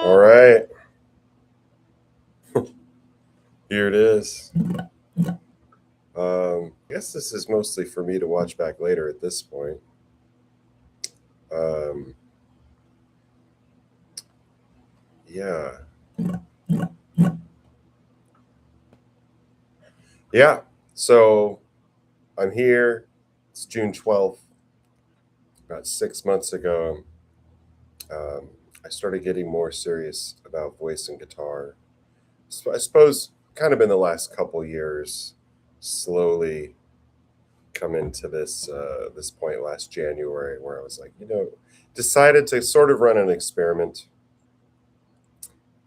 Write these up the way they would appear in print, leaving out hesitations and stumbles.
All right, here it is. I guess this is mostly for me to watch back later at this point. Um, yeah, yeah. So I'm here. It's June 12th. About 6 months ago, um, I started getting more serious about voice and guitar. So I suppose kind of in the last couple years, slowly come into this point last January where I was like, decided to sort of run an experiment.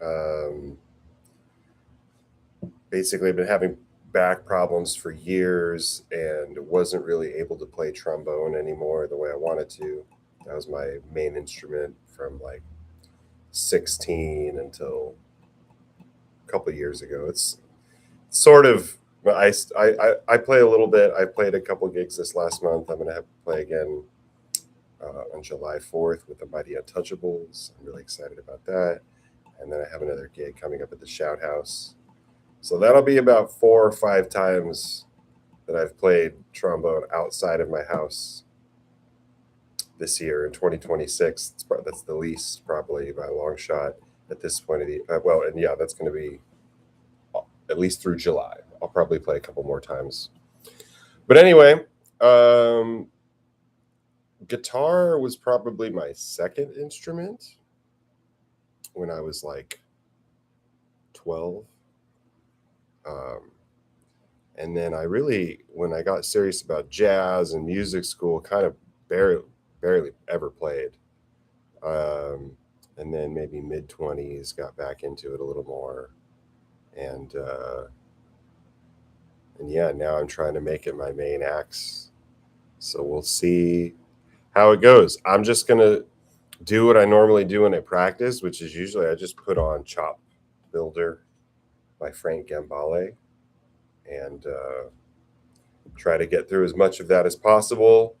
Um, Basically, I've been having back problems for years and wasn't really able to play trombone anymore the way I wanted to. That was my main instrument from like 16 until a couple of years ago. It's sort of I play a little bit. I played a couple gigs this last month. I'm gonna have to play again on July 4th with the Mighty Untouchables. I'm really excited about that. And then I have another gig coming up at the Shout House. So that'll be about 4 or 5 times that I've played trombone outside of my house this year in 2026. That's the least, probably by a long shot at this point of the well, and yeah, that's going to be at least through July. I'll probably play a couple more times. But anyway, guitar was probably my second instrument when I was like 12. Um, and then when I got serious about jazz and music school, kind of barely ever played. And then maybe mid-20s, got back into it a little more. And yeah, now I'm trying to make it my main axe. So we'll see how it goes. I'm just going to do what I normally do when I practice, which is usually I just put on Chop Builder by Frank Gambale and try to get through as much of that as possible.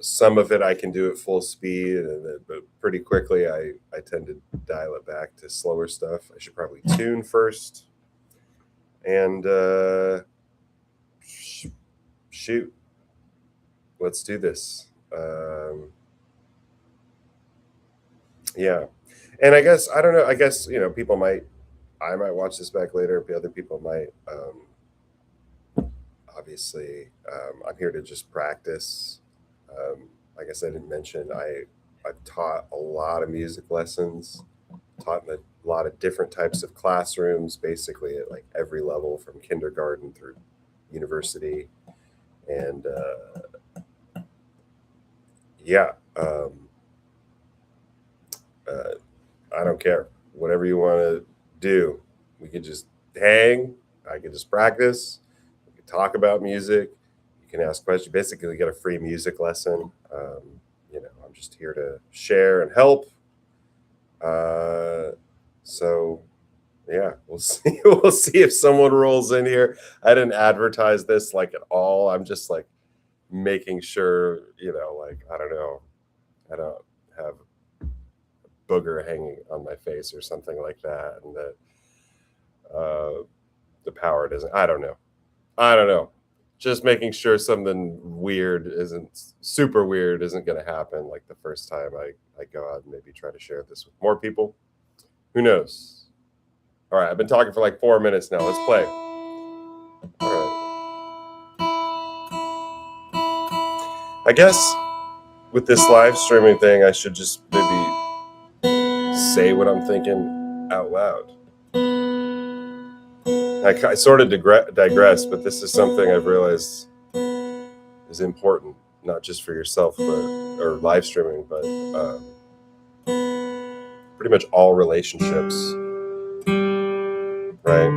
Some of it I can do at full speed, but pretty quickly I tend to dial it back to slower stuff. I should probably tune first. And shoot, let's do this. Yeah. And I guess, I don't know, I guess, I might watch this back later, but other people might. Obviously, I'm here to just practice. Like I said, I didn't mention, I've taught a lot of music lessons, taught in a lot of different types of classrooms, basically at like every level from kindergarten through university. And yeah, uh, I don't care. Whatever you want to do, we can just hang. I can just practice. We can talk about music. You can ask questions. Basically, get a free music lesson. I'm just here to share and help. Uh, so yeah, we'll see. We'll see if someone rolls in here. I didn't advertise this like at all. I'm just like making sure, like I don't know, I don't have booger hanging on my face or something like that, and that the power doesn't. I don't know. I don't know. Just making sure something weird isn't super weird isn't going to happen like the first time I go out and maybe try to share this with more people. Who knows? All right, I've been talking for like 4 minutes now. Let's play. All right. I guess with this live streaming thing, I should just maybe say what I'm thinking out loud. I sort of digress, but this is something I've realized is important, not just for yourself, or live streaming, but pretty much all relationships, right?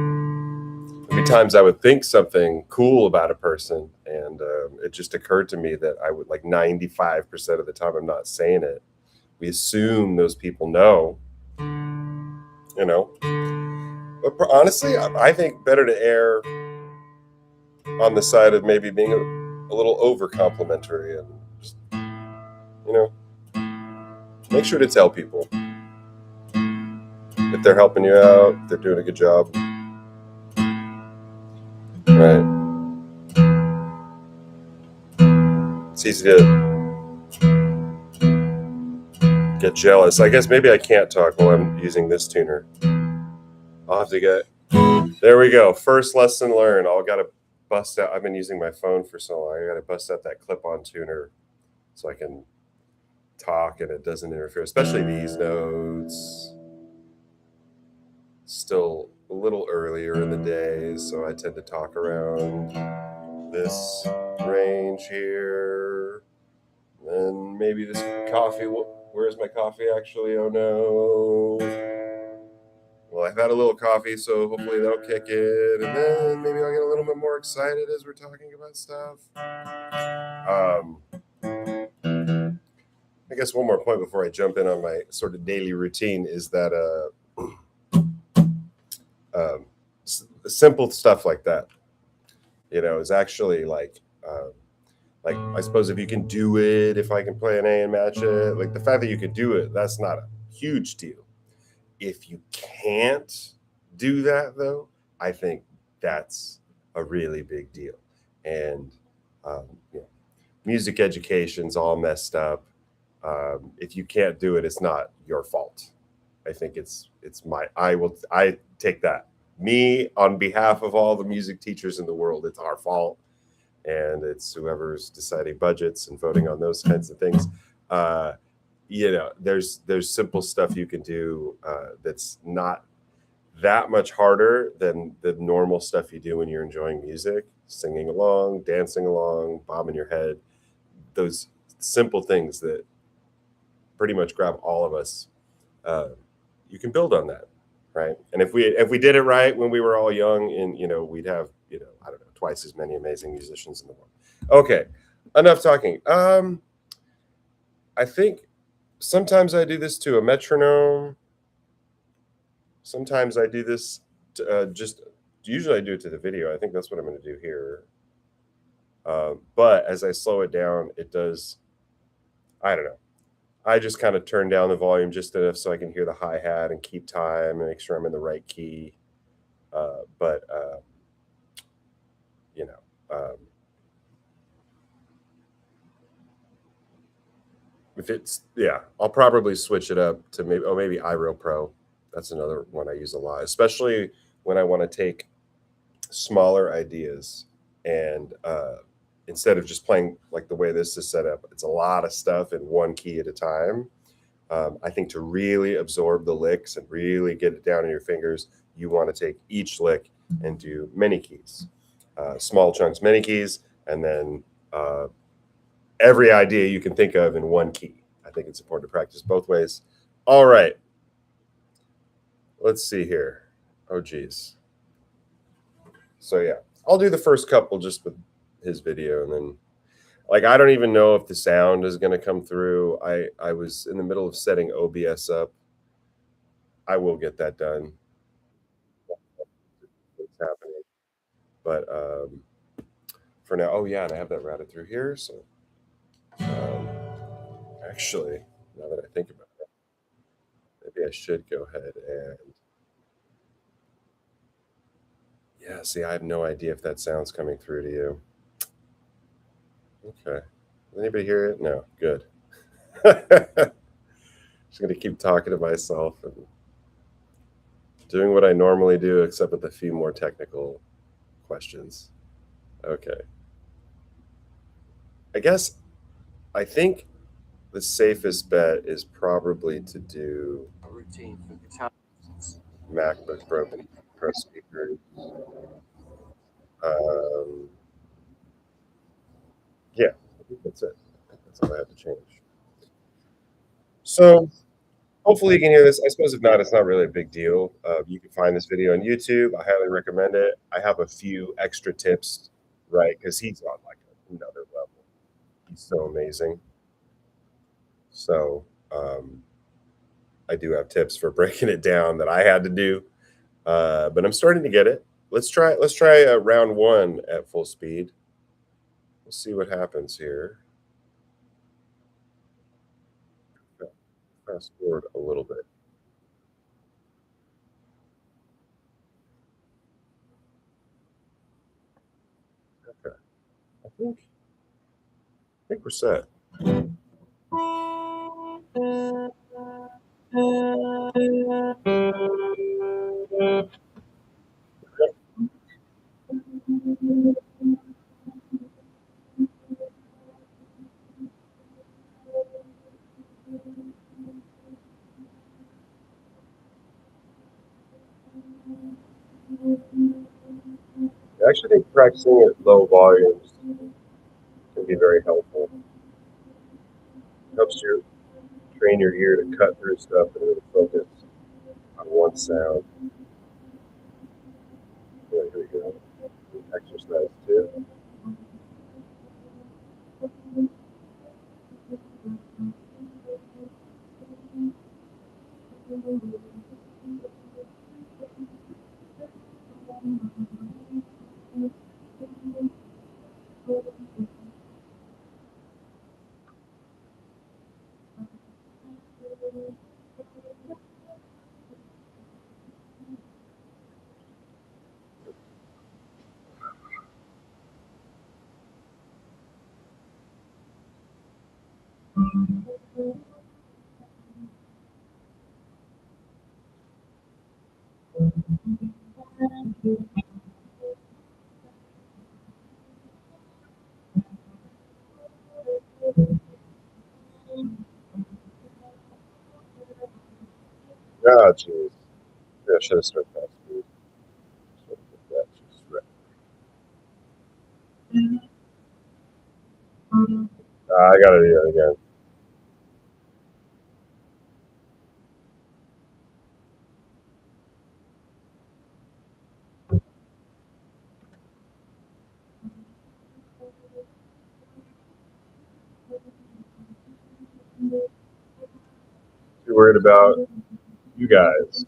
There'd be times I would think something cool about a person, and it just occurred to me that I would, like 95% of the time, I'm not saying it. We assume those people know, But honestly, I think better to err on the side of maybe being a little over complimentary and just, make sure to tell people. if they're helping you out, they're doing a good job. Right. It's easy to get jealous. I guess maybe I can't talk while I'm using this tuner. I'll have to get. There we go. First lesson learned. I'll got to bust out. I've been using my phone for so long. I got to bust out that clip-on tuner so I can talk and it doesn't interfere, especially these notes. Still a little earlier in the day, so I tend to talk around this range here. And maybe this coffee. Where's my coffee actually? Oh no. Well, I've had a little coffee, so hopefully that'll kick in. And then maybe I'll get a little bit more excited as we're talking about stuff. I guess one more point before I jump in on my sort of daily routine is that simple stuff like that, is actually like I suppose if you can do it, if I can play an A and match it, like the fact that you can do it, that's not a huge deal. If you can't do that, though, I think that's a really big deal. And um, you know, music education's all messed up. If you can't do it, it's not your fault. I think it's my I take that. Me on behalf of all the music teachers in the world, it's our fault, and it's whoever's deciding budgets and voting on those kinds of things. There's simple stuff you can do that's not that much harder than the normal stuff you do when you're enjoying music, singing along, dancing along, bobbing your head. Those simple things that pretty much grab all of us. Uh, you can build on that, right? And if we did it right when we were all young, and we'd have I don't know, twice as many amazing musicians in the world. Okay, enough talking. I think sometimes I do this to a metronome. Sometimes I do this just. Usually I do it to the video. I think that's what I'm going to do here. But as I slow it down, it does. I don't know. I just kind of turn down the volume just enough so I can hear the hi-hat and keep time and make sure I'm in the right key. But you know, if it's I'll probably switch it up to maybe iReal Pro. That's another one I use a lot, especially when I want to take smaller ideas and instead of just playing like the way this is set up, it's a lot of stuff in one key at a time. I think to really absorb the licks and really get it down in your fingers, you want to take each lick and do many keys, small chunks, many keys, and then every idea you can think of in one key. I think it's important to practice both ways. All right. Let's see here. Oh, geez. So, yeah, I'll do the first couple just with his video, and then I don't even know if the sound is going to come through. I was in the middle of setting OBS up. I will get that done. It's happening. But for now, oh yeah, and I have that routed through here. So um, actually, now that I think about it, maybe I should go ahead and see. I have no idea if that sound's coming through to you. Okay. Does anybody hear it? No. Good. Just gonna keep talking to myself and doing what I normally do, except with a few more technical questions. Okay. I think the safest bet is probably to do a routine for guitar, MacBook broken Pro speakers. Um, yeah, I think that's it. That's all I have to change. So hopefully you can hear this. I suppose if not, it's not really a big deal. You can find this video on YouTube. I highly recommend it. I have a few extra tips, right? Because he's on like another level. He's so amazing. So I do have tips for breaking it down that I had to do, but I'm starting to get it. Let's try. Let's try round one at full speed. We'll see what happens here. Fast forward a little bit. think we're set. I actually think practicing at low volumes can be very helpful. Helps you train your ear to cut through stuff and really focus on one sound. Yeah, here we go. Exercise too. Ah, jeez. Yeah, I should have started fast food. Should have put that just right. I gotta do that again. Too worried about you guys.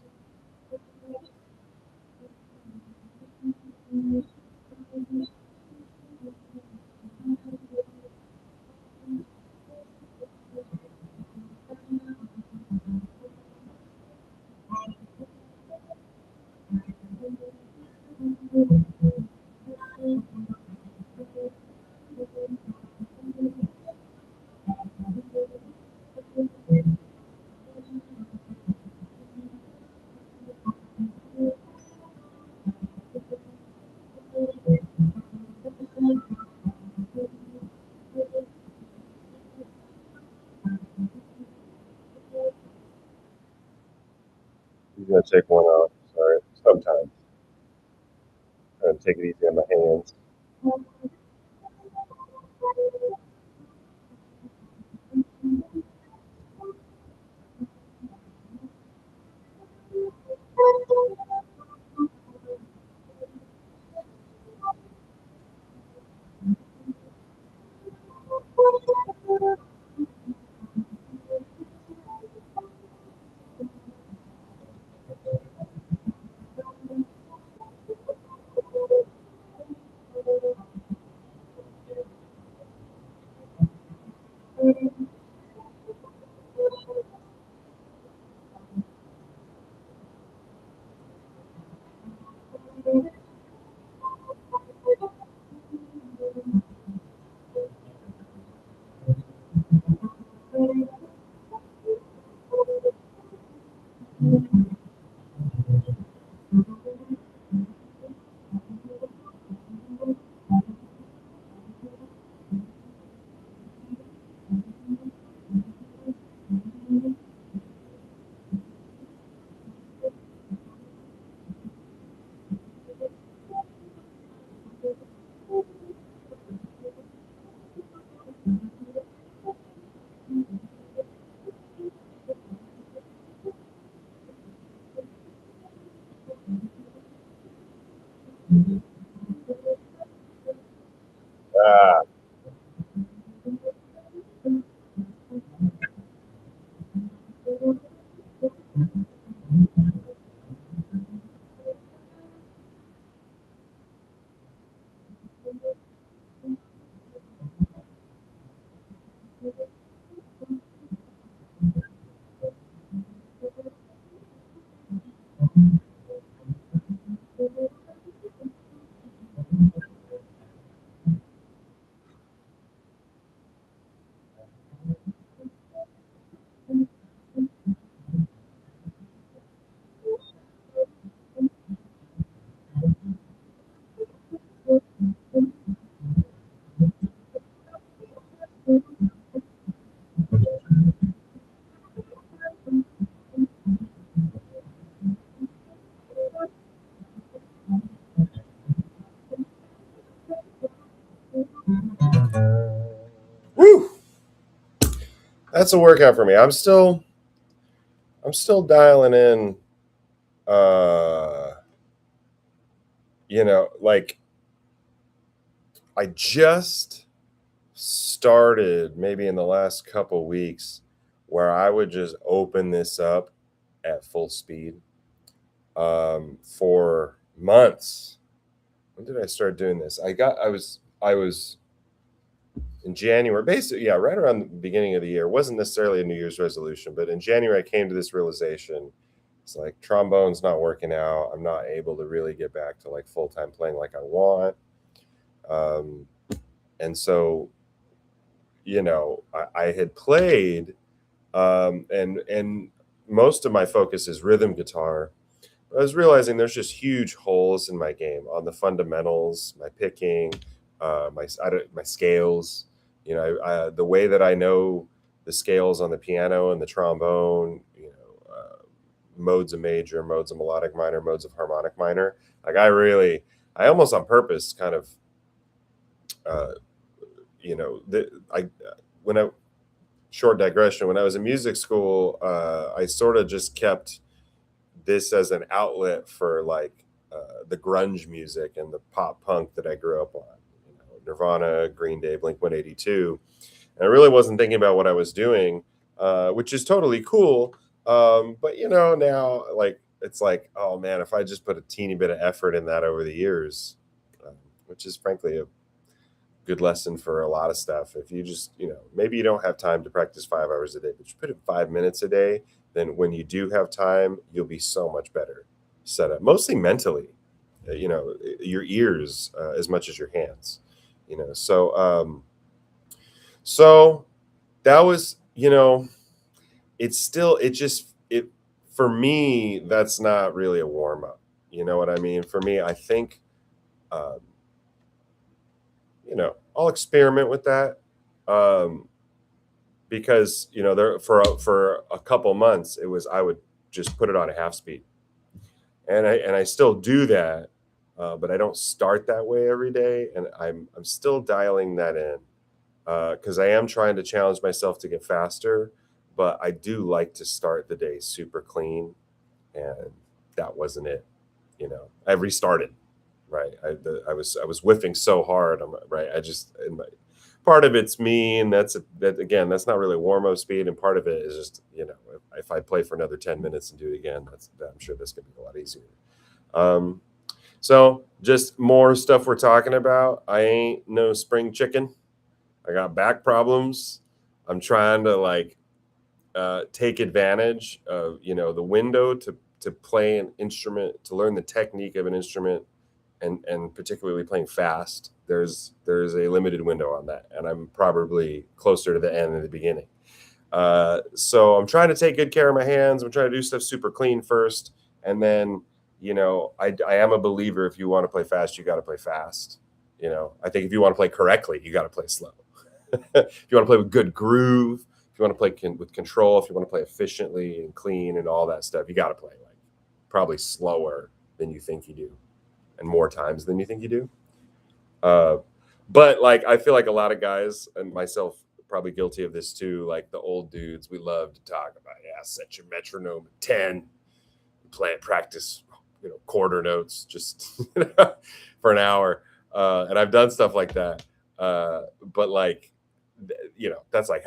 He's gonna take one off. Sorry. Sometimes. Trying to take it easy on my hands. that's a workout for me. I'm still dialing in. Uh, like I just started maybe in the last couple weeks where I would just open this up at full speed for months. When did I start doing this? I was in January, basically, yeah, right around the beginning of the year. It wasn't necessarily a New Year's resolution, but in January I came to this realization. It's like trombone's not working out. I'm not able to really get back to like full time playing like I want. Um, and so, I had played, and most of my focus is rhythm guitar. I was realizing there's just huge holes in my game on the fundamentals, my picking, my scales. The way that I know the scales on the piano and the trombone. Modes of major, modes of melodic minor, modes of harmonic minor. Like I almost on purpose kind of, uh, I when I short digression. When I was in music school, I sort of just kept this as an outlet for like the grunge music and the pop punk that I grew up on. Nirvana, Green Day, Blink 182. And I really wasn't thinking about what I was doing, which is totally cool. But now like it's like, oh man, if I just put a teeny bit of effort in that over the years, which is frankly a good lesson for a lot of stuff. If you just, maybe you don't have time to practice 5 hours a day, but you put in 5 minutes a day, then when you do have time, you'll be so much better set up, mostly mentally, your ears as much as your hands, so that was, it's still, for me, that's not really a warm up. You know what I mean? For me, I think, um, I'll experiment with that. Um, because there for a couple months it was I would just put it on a half speed, and I still do that, but I don't start that way every day, and I'm still dialing that in because I am trying to challenge myself to get faster, but I do like to start the day super clean, and that wasn't it. I restarted. Right. I was whiffing so hard. Right. Part of it's me, and that again, that's not really warm up speed, and part of it is just if I play for another 10 minutes and do it again, I'm sure this could be a lot easier. Um, so just more stuff we're talking about. I ain't no spring chicken. I got back problems. I'm trying to like take advantage of the window to play an instrument, to learn the technique of an instrument, and particularly playing fast. There's a limited window on that, and I'm probably closer to the end than the beginning. So I'm trying to take good care of my hands. I'm trying to do stuff super clean first, and then I am a believer. If you want to play fast, you got to play fast. I think if you want to play correctly, you got to play slow. If you want to play with good groove, if you want to play with control, if you want to play efficiently and clean and all that stuff, you got to play like probably slower than you think you do, and more times than you think you do. Uh, but like I feel like a lot of guys, and myself probably guilty of this too, like the old dudes, we love to talk about, yeah, set your metronome at 10, play it, practice, quarter notes just for an hour. And I've done stuff like that. But like, that's like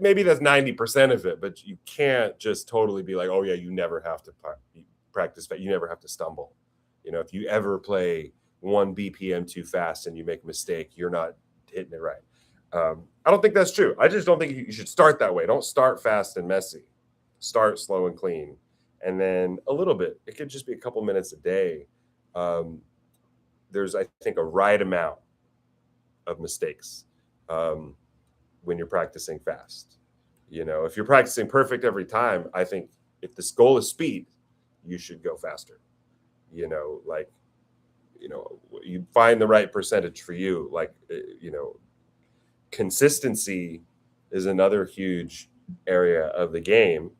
maybe that's 90% of it, but you can't just totally be like, oh yeah, you never have to practice, but you never have to stumble. If you ever play 1 BPM too fast and you make a mistake, you're not hitting it right. I don't think that's true. I just don't think you should start that way. Don't start fast and messy. Start slow and clean, and then a little bit. It could just be a couple minutes a day. Um, there's, I think, a right amount of mistakes um, when you're practicing fast. If you're practicing perfect every time, I think if this goal is speed, you should go faster. Like you find the right percentage for you. Like consistency is another huge area of the game,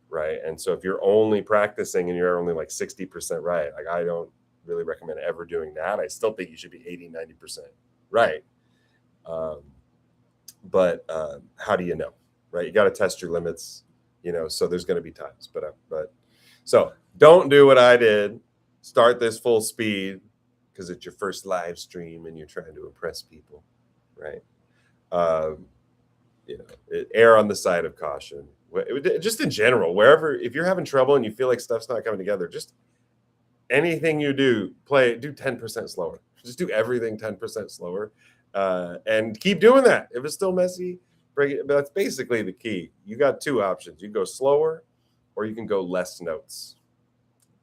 right? And so if you're only practicing and you're only like 60% right, like I don't really recommend ever doing that. I still think you should be 80-90% right. um, but how do you know? right? You got to test your limits, so there's going to be times, but so don't do what I did. Start this full speed because it's your first live stream and you're trying to impress people, right? Um, Err on the side of caution. Just in general, wherever, if you're having trouble and you feel like stuff's not coming together, just anything you do 10% slower. Just do everything 10% slower, and keep doing that. If it's still messy, break it. But that's basically the key. You got two options: you go slower, or you can go less notes.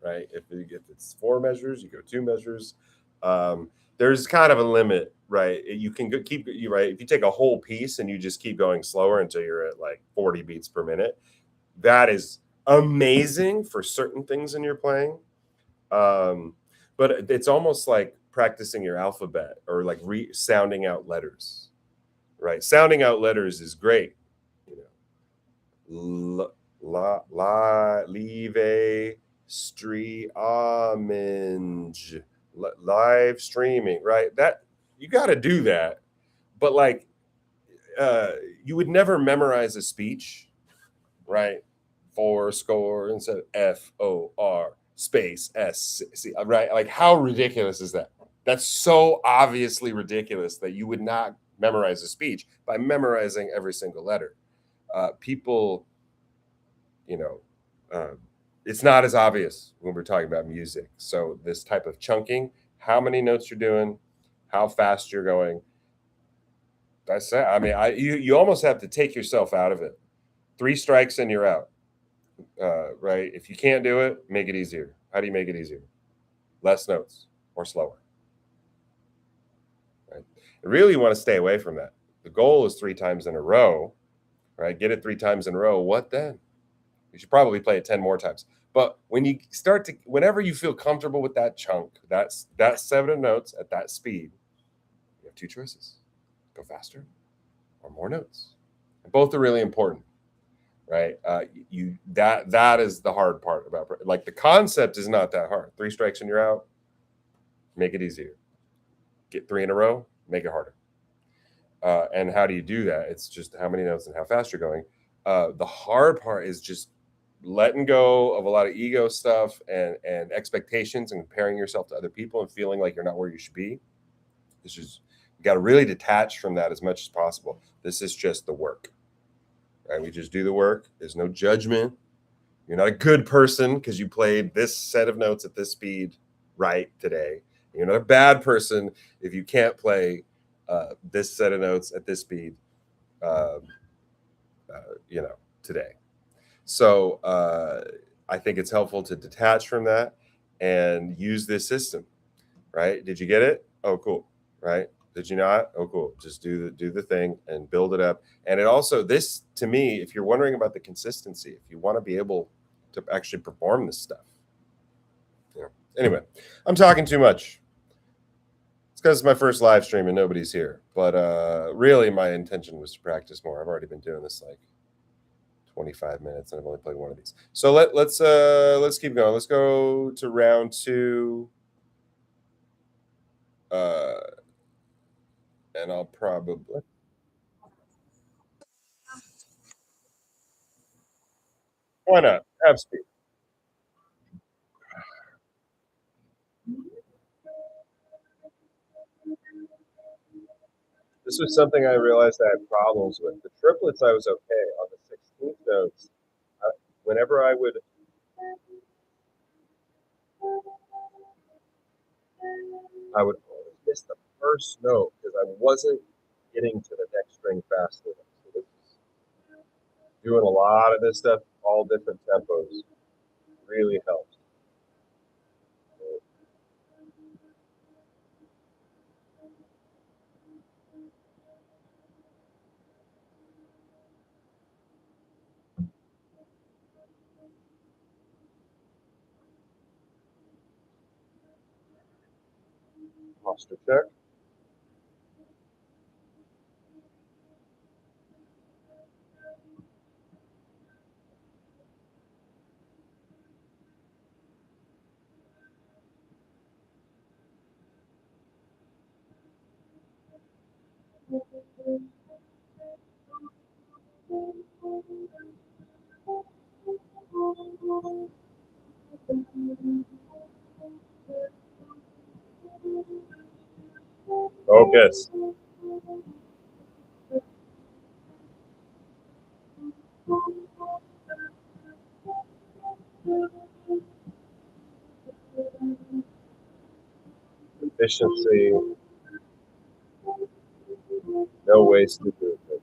Right? If it's four measures, you go two measures. There's kind of a limit, right? You can keep you right. If you take a whole piece and you just keep going slower until you're at like 40 beats per minute, that is amazing for certain things in your playing. um, but it's almost like practicing your alphabet or like sounding out letters, right? Sounding out letters is great. You know, live live streaming, right? That you got to do that, but like, uh, you would never memorize a speech, right? Four score instead of FOR space SC, right? Like, how ridiculous is that? That's so obviously ridiculous that you would not memorize a speech by memorizing every single letter. People, you know, uh, it's not as obvious when we're talking about music. So, this type of chunking, how many notes you're doing, how fast you're going, that's it. I mean, you almost have to take yourself out of it. Three strikes and you're out. Right? If you can't do it, make it easier. How do you make it easier? Less notes or slower. Right? Really, you want to stay away from that. The goal is three times in a row, right? Get it three times in a row. What then? You should probably play it 10 more times. But when you start to, whenever you feel comfortable with that chunk, that seven of notes at that speed, you have two choices: go faster or more notes. And both are really important, right? You that is the hard part about, like, the concept is not that hard. Three strikes and you're out. Make it easier. Get three in a row. Make it harder. And how do you do that? It's just how many notes and how fast you're going. The hard part is just letting go of a lot of ego stuff and expectations and comparing yourself to other people and feeling like you're not where you should be. This is You got to really detach from that as much as possible. This is just the work, right? We just do the work. There's no judgment. You're not a good person because you played this set of notes at this speed right today. You're not a bad person if you can't play this set of notes at this speed, uh, today. So I think it's helpful to detach from that and use this system. Right? Did you get it? Oh, cool. Right? Did you not? Oh, cool. Just do the thing and build it up. And it also, this to me, if you're wondering about the consistency, if you want to be able to actually perform this stuff. Yeah. Anyway, I'm talking too much. It's because it's my first live stream and nobody's here. But really, my intention was to practice more. I've already been doing this like 25 minutes, and I've only played one of these. So let's keep going. Let's go to round two. Uh, and I'll probably, why not? Have speed. This was something I realized I had problems with. The triplets, I was okay. On the 16th notes, whenever I would always miss the first note because I wasn't getting to the next string fast enough. So this is doing a lot of this stuff, all different tempos, really helps. Posture check. Focus. Efficiency. No wasted movement.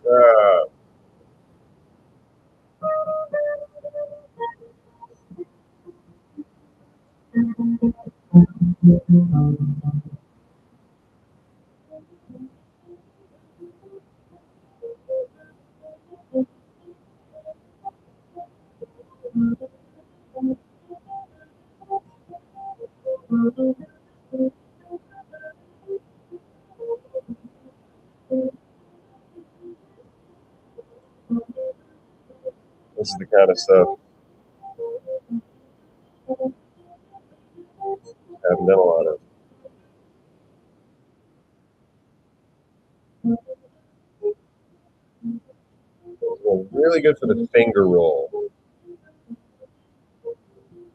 Uh, this is the kind of stuff I haven't done a lot of. Well, really good for the finger roll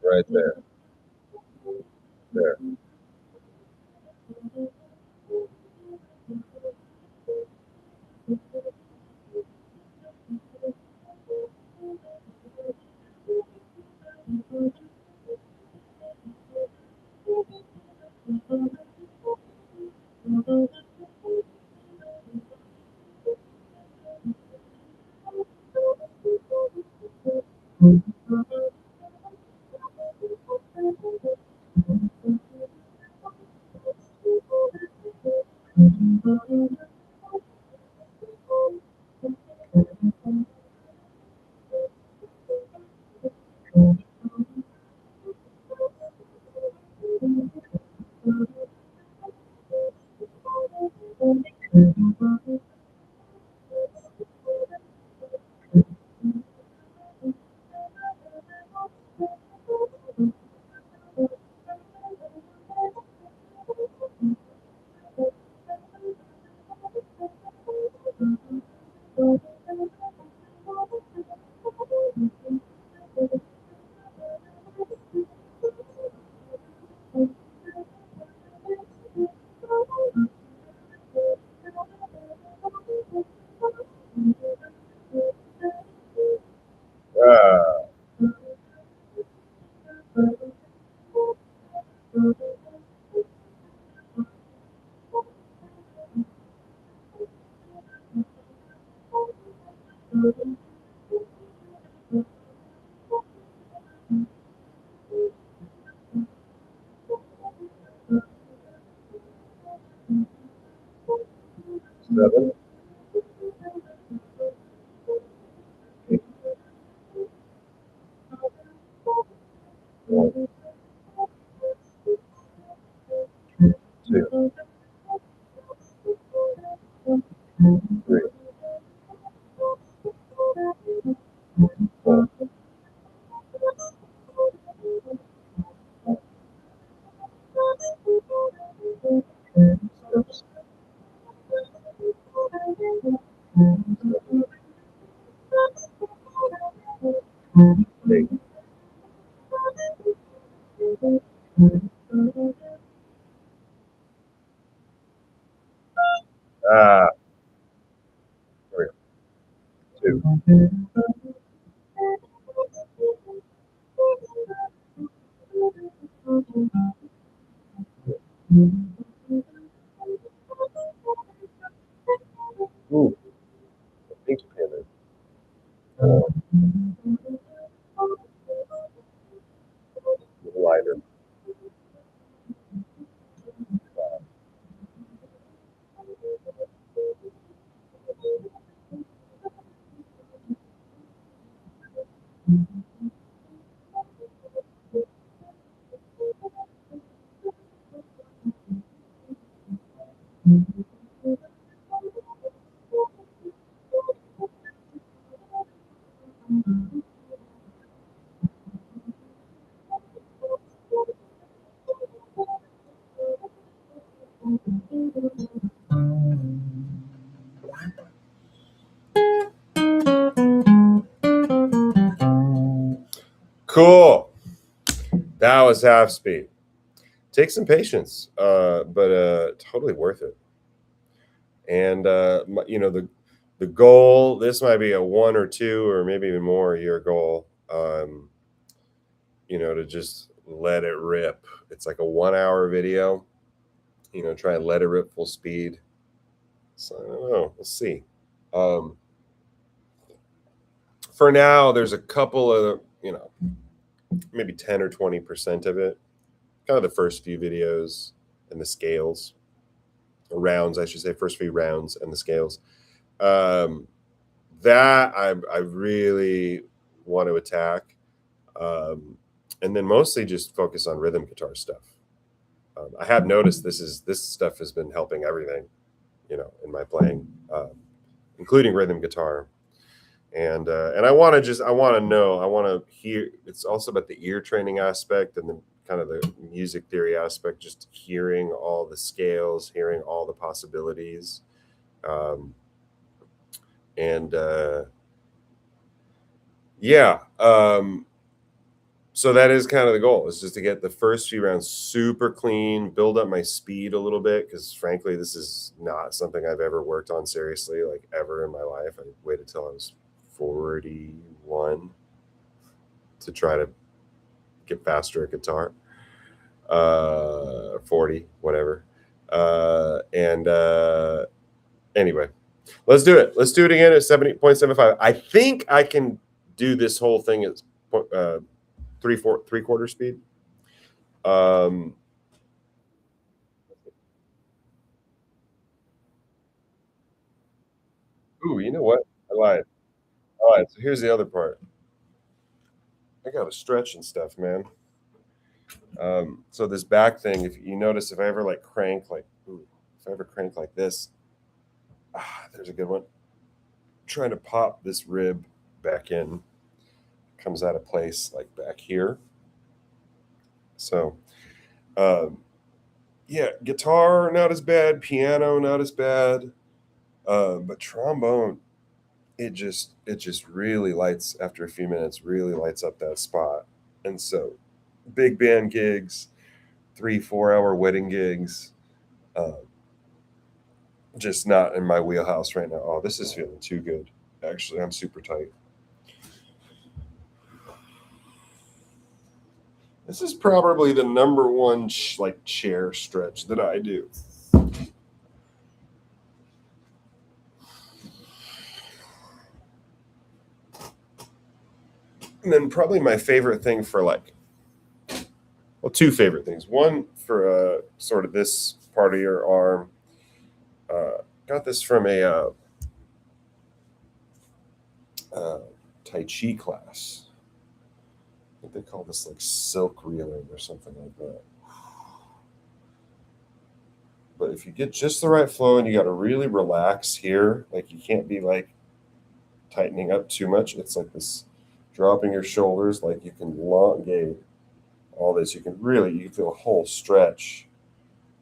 right there. There. Uh, 7, 8, 1, 2, 3, 4, 6, 7, 8. Ah, there we go. 2. Ooh, pink panda. Lighter. Cool. That was half speed. Take some patience, but totally worth it. And the goal. This might be a 1 or 2 or maybe even more year goal. To just let it rip. It's like a 1 hour video. Try and let it rip full speed. So I don't know. We'll see. Um, for now, there's a couple of maybe 10 or 20% of it. Kind of the first few videos and the scales, rounds, I should say, first few rounds and the scales. Um, that I really want to attack, and then mostly just focus on rhythm guitar stuff. I have noticed this stuff has been helping everything, in my playing, including rhythm guitar. And I want to know, I want to hear. It's also about the ear training aspect and then kind of the music theory aspect, just hearing all the scales, hearing all the possibilities, um, and yeah. So that is kind of the goal, is just to get the first few rounds super clean, build up my speed a little bit, because frankly, this is not something I've ever worked on seriously, like ever in my life. I waited till I was 41 to try to get faster at guitar. 40, whatever. And Anyway, let's do it. Let's do it again at 70.75. I think I can do this whole thing uh, three quarter speed. Um, ooh, you know what? I lied. All right, so here's the other part. I got to stretch and stuff, man. So this back thing, if you notice, if I ever like crank, like, ooh, if I ever crank like this, there's a good one. Trying to pop this rib back in, comes out of place like back here. So, um, yeah, guitar not as bad, piano not as bad, but trombone, it just really lights after a few minutes, really lights up that spot. And so, big band gigs, 3 4 hour wedding gigs, uh, just not in my wheelhouse right now. Oh, this is feeling too good. Actually, I'm super tight. This is probably the number one like chair stretch that I do. And then probably my favorite thing for like, well, two favorite things. One for sort of this part of your arm. Got this from a uh, Tai Chi class. I think they call this like silk reeling or something like that. But if you get just the right flow and you got to really relax here, like you can't be like tightening up too much. It's like this dropping your shoulders, like you can elongate all this. You can really, you can feel a whole stretch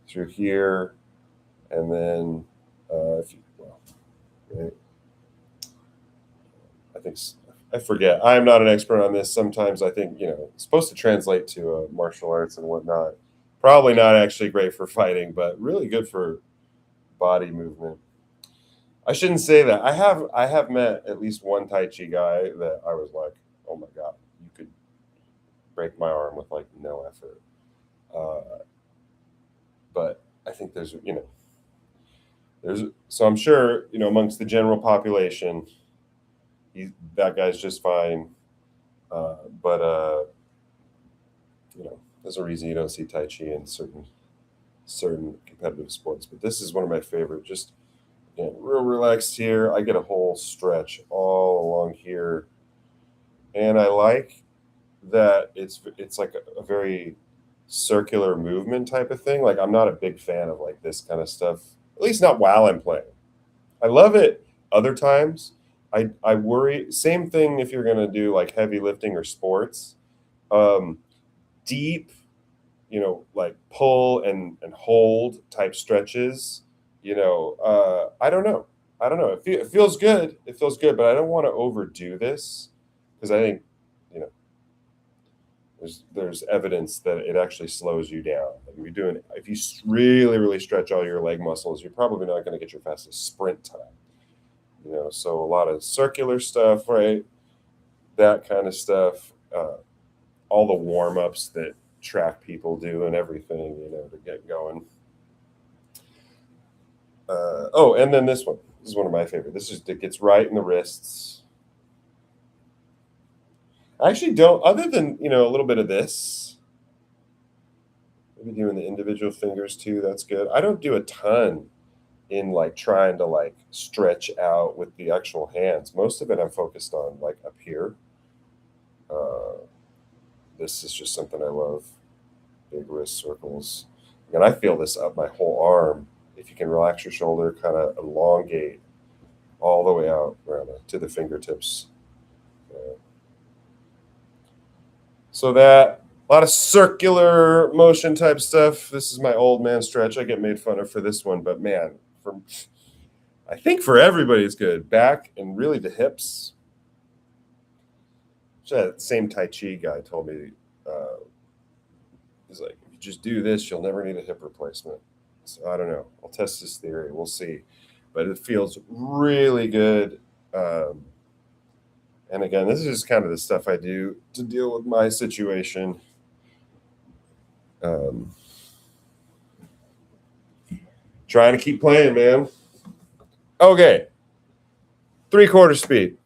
through here. And then, if you, well, right, I think, I forget. I'm not an expert on this. Sometimes I think, it's supposed to translate to martial arts and whatnot. Probably not actually great for fighting, but really good for body movement. I shouldn't say that. I have met at least one Tai Chi guy that I was like, oh my god, you could break my arm with like no effort. Uh, but I think there's so I'm sure amongst the general population, that guy's just fine. But there's a reason you don't see Tai Chi in certain competitive sports. But this is one of my favorite. Just real relaxed here. I get a whole stretch all along here, and I like that it's like a very circular movement type of thing. Like I'm not a big fan of like this kind of stuff. At least not while I'm playing. I love it other times. I worry. Same thing if you're gonna do like heavy lifting or sports. Um, Deep, like pull and hold type stretches. I don't know. I don't know. It feels good. It feels good, but I don't want to overdo this because I think you know there's evidence that it actually slows you down. Like if you really really stretch all your leg muscles, you're probably not going to get your fastest sprint time. So a lot of circular stuff, right? That kind of stuff. All the warm ups that track people do and everything, to get going. Oh, and then this one. This is one of my favorite. It gets right in the wrists. I actually don't, other than a little bit of this. Maybe doing the individual fingers too. That's good. I don't do a ton in like trying to like stretch out with the actual hands. Most of it I'm focused on like up here. Uh, this is just something I love. Big wrist circles. And I feel this up my whole arm. If you can relax your shoulder, kind of elongate all the way out around to the fingertips. So that a lot of circular motion type stuff. This is my old man stretch. I get made fun of for this one, but man, I think for everybody it's good. Back and really the hips. That same Tai Chi guy told me, uh, he's like, if you just do this, you'll never need a hip replacement. So I don't know. I'll test this theory. We'll see. But it feels really good. Um, and again, this is just kind of the stuff I do to deal with my situation. Um, Trying to keep playing, man. Okay, 3/4 speed.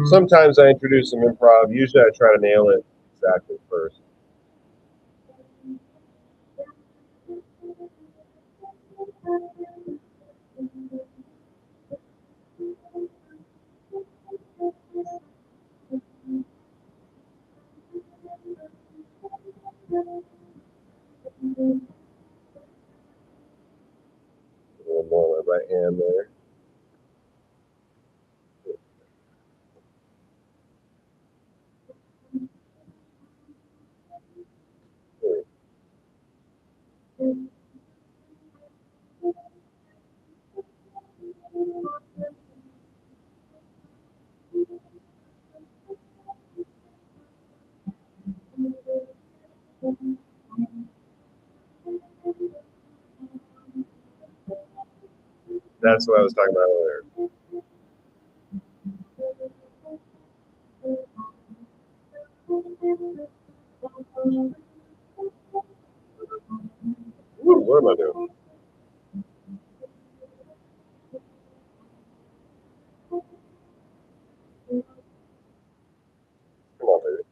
Sometimes I introduce some improv. Usually I try to nail it exactly first. A little more on my right hand there. That's what I was talking about earlier. Ooh, what am I doing? Come on, baby.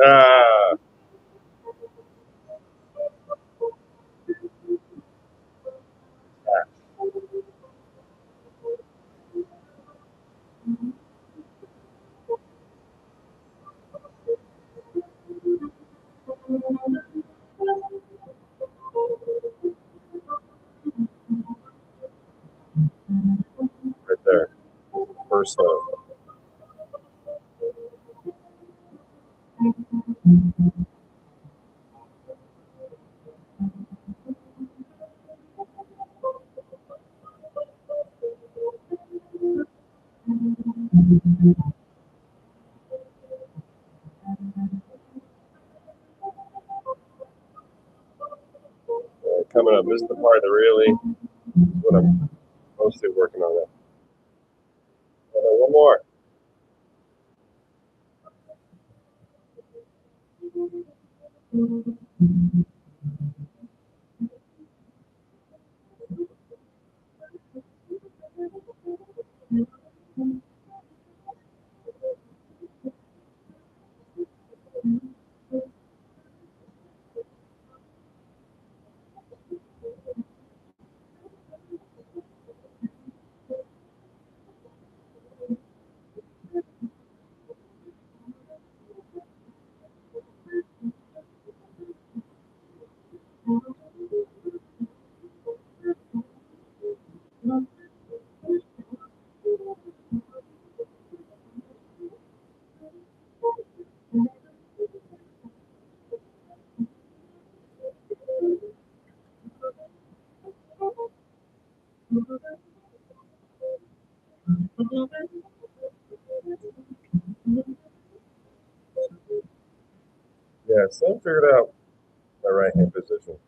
Ah, right there. First note. Coming up. This is the part that really what I'm mostly working on. That. One more. Yeah, so I figured out my right hand position.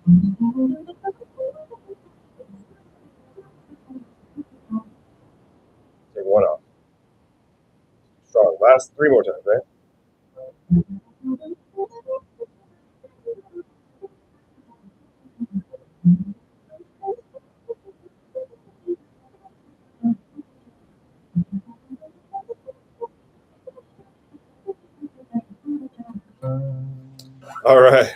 Take one off. Strong. Last three more times, right? All right.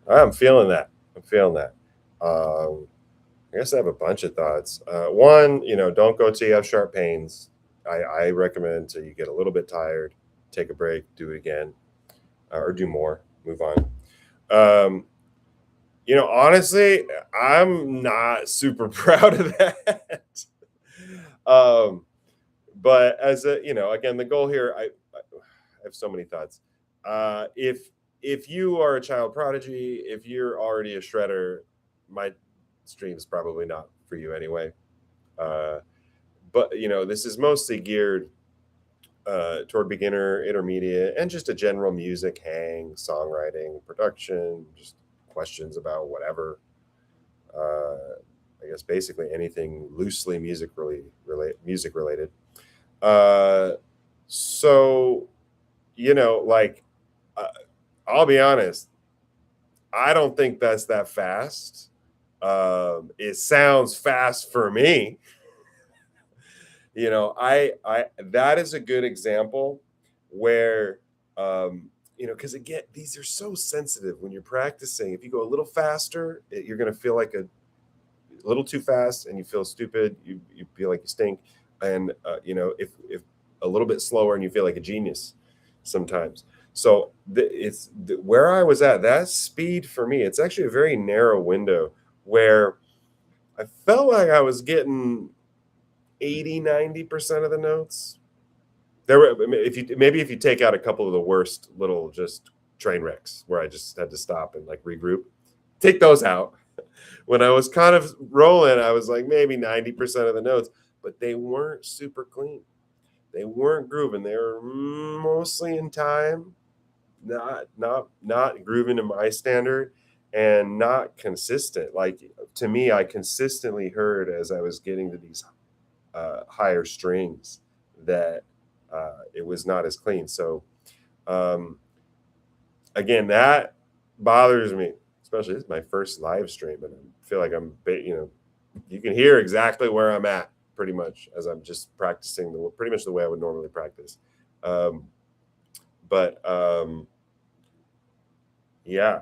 I'm feeling that. I'm feeling that. I guess I have a bunch of thoughts. One, don't go till you have sharp pains. I recommend until you get a little bit tired, take a break, do it again, or do more, move on. Um, honestly, I'm not super proud of that. um, but as a, again, the goal here, I have so many thoughts. If you are a child prodigy, if you're already a shredder, my stream's probably not for you anyway. Uh, but this is mostly geared toward beginner, intermediate, and just a general music hang, songwriting, production, just questions about whatever. I guess basically anything loosely music related. Uh, so like uh, I'll be honest, I don't think that's that fast. It sounds fast for me. I that is a good example where because again, these are so sensitive when you're practicing. If you go a little faster, you're going to feel like a little too fast, and you feel stupid. You feel like you stink, and if a little bit slower, and you feel like a genius sometimes. So where I was at that speed for me. It's actually a very narrow window where I felt like I was getting 80-90% of the notes. There were if you take out a couple of the worst little just train wrecks where I just had to stop and like regroup, take those out. When I was kind of rolling, I was like maybe 90% of the notes, but they weren't super clean. They weren't grooving. They were mostly in time, not grooving to my standard, and not consistent. Like to me, I consistently heard as I was getting to these higher strings that it was not as clean. So um, again, that bothers me, especially this is my first live stream, and I feel like you can hear exactly where I'm at pretty much as I'm just practicing pretty much the way I would normally practice. Um, but yeah,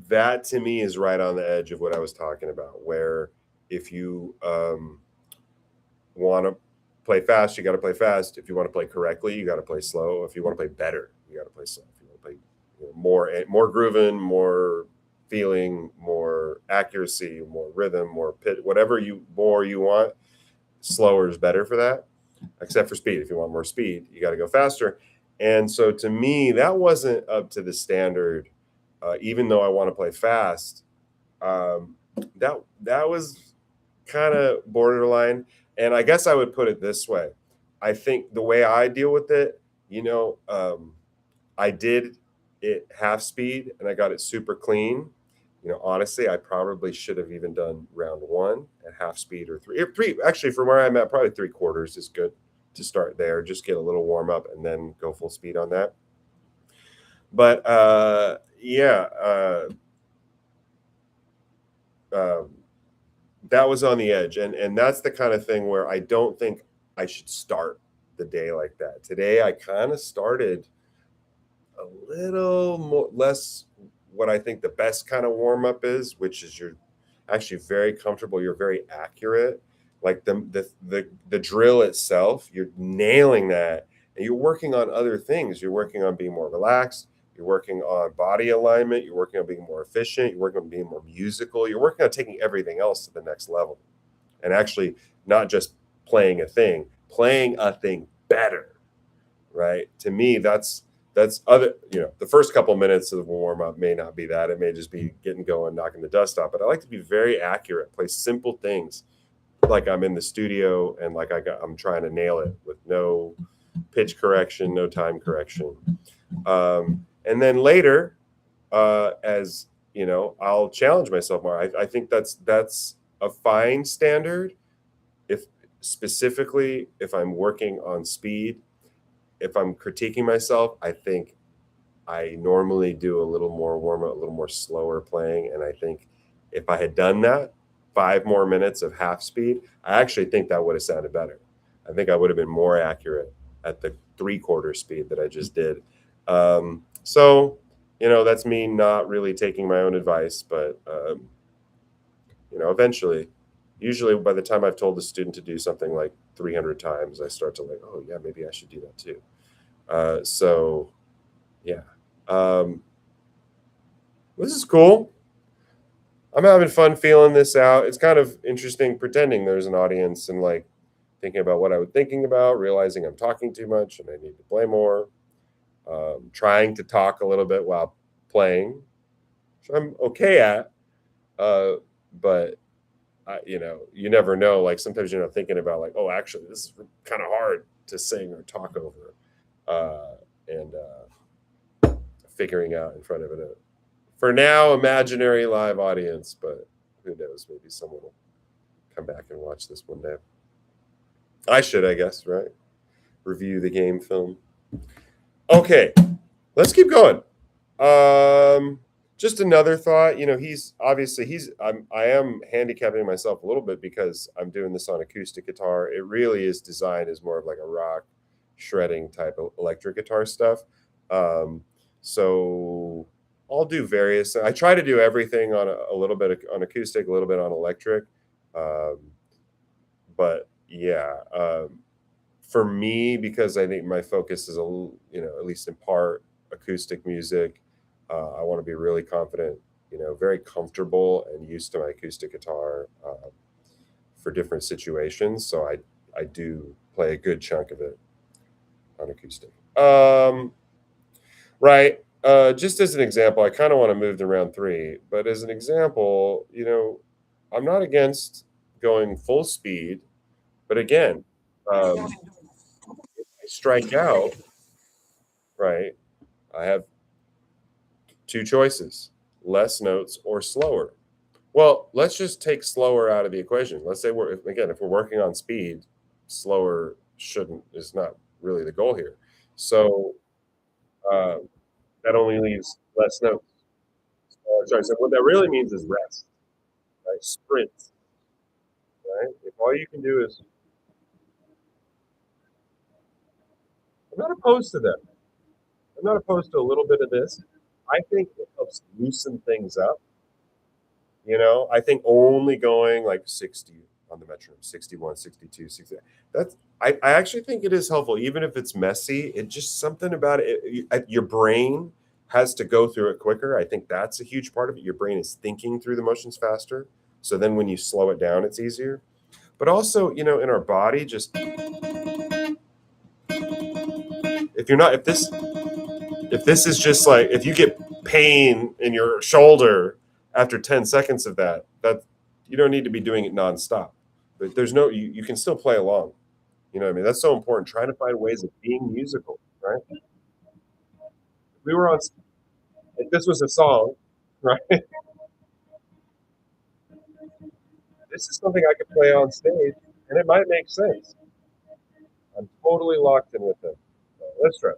that to me is right on the edge of what I was talking about, where if you want to play fast, you got to play fast. If you want to play correctly, you got to play slow. If you want to play better, you got to play slow. If you want to play more grooving, more feeling, more accuracy, more rhythm, more pitch, whatever you want, slower is better for that. Except for speed. If you want more speed, you got to go faster. And so to me, that wasn't up to the standard. Even though I want to play fast, um, that was kind of borderline. And I guess I would put it this way. I think the way I deal with it, I did it half speed and I got it super clean. Honestly, I probably should have even done round one at half speed or three. Actually, from where I'm at, probably three quarters is good to start there. Just get a little warm up and then go full speed on that. But yeah, um, that was on the edge, and that's the kind of thing where I don't think I should start the day like that. Today I kind of started a little more less what I think the best kind of warm up is, which is you're actually very comfortable, you're very accurate. Like the drill itself, you're nailing that, and you're working on other things. You're working on being more relaxed. You're working on body alignment. You're working on being more efficient. You're working on being more musical. You're working on taking everything else to the next level, and actually not just playing a thing better, right? To me, that's other. The first couple minutes of the warm up may not be that. It may just be getting going, knocking the dust off. But I like to be very accurate, play simple things, like I'm in the studio and like I'm trying to nail it with no pitch correction, no time correction. And then later, as I'll challenge myself more. I think that's a fine standard. If specifically if I'm working on speed, if I'm critiquing myself, I think I normally do a little more warm up, a little more slower playing. And I think if I had done that 5 more minutes of half speed, I actually think that would have sounded better. I think I would have been more accurate at the 3/4 speed that I just did. So, that's me not really taking my own advice, but, eventually, usually by the time I've told the student to do something like 300 times, I start to like, oh, yeah, maybe I should do that too. So, yeah. Um, this is cool. I'm having fun feeling this out. It's kind of interesting pretending there's an audience and like thinking about what I was thinking about, realizing I'm talking too much and I need to play more. Trying to talk a little bit while playing, which I'm okay at. Uh, but you never know. Like sometimes thinking about like, oh, actually, this is kind of hard to sing or talk over, and figuring out in front of it. For now, imaginary live audience, but who knows? Maybe someone will come back and watch this one day. I should, I guess, right? Review the game film. Okay, let's keep going. Just another thought. He's obviously I am handicapping myself a little bit because I'm doing this on acoustic guitar. It really is designed as more of like a rock shredding type of electric guitar stuff. Um, so I'll do various. I try to do everything on a little bit on acoustic, a little bit on electric. Um, but yeah, for me, because I think my focus is at least in part acoustic music. I want to be really confident, very comfortable and used to my acoustic guitar for different situations. So I do play a good chunk of it on acoustic. Right. Just as an example, I kind of want to move to round three, but as an example, I'm not against going full speed, but again, I strike out, right? I have two choices: less notes or slower. Well, let's just take slower out of the equation. Let's say if we're working on speed, slower shouldn't is not really the goal here. So uh, that only leaves less notes. Sorry. So what that really means is rest, right? Sprint, right? If all you can do is, I'm not opposed to that. I'm not opposed to a little bit of this. I think it helps loosen things up. I think only going like 60 on the metronome, 61, 62, 60. I actually think it is helpful, even if it's messy. It just something about your brain has to go through it quicker. I think that's a huge part of it. Your brain is thinking through the motions faster. So then when you slow it down, it's easier. But also, in our body, just if you're not, if this is just like, if you get pain in your shoulder after 10 seconds of that you don't need to be doing it nonstop. But there's no, you can still play along. You know what I mean? That's so important. Trying to find ways of being musical, right? We were on, if this was a song, right? This is something I could play on stage and it might make sense. I'm totally locked in with it. Let's try.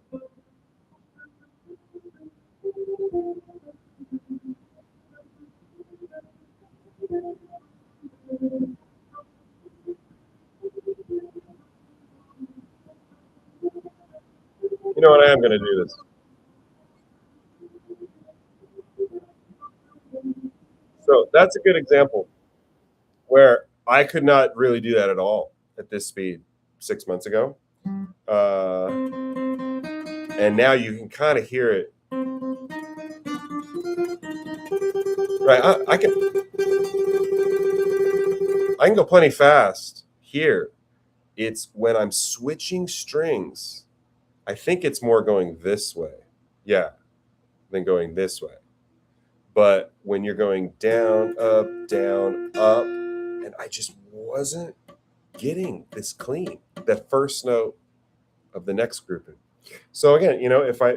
You know what? I am going to do this. So that's a good example where I could not really do that at all at this speed 6 months ago. And now you can kind of hear it. Right, I can go plenty fast here. It's when I'm switching strings. I think it's more going this way, yeah, than going this way. But when you're going down, up, and I just wasn't getting this clean. The first note of the next grouping. So again, if I,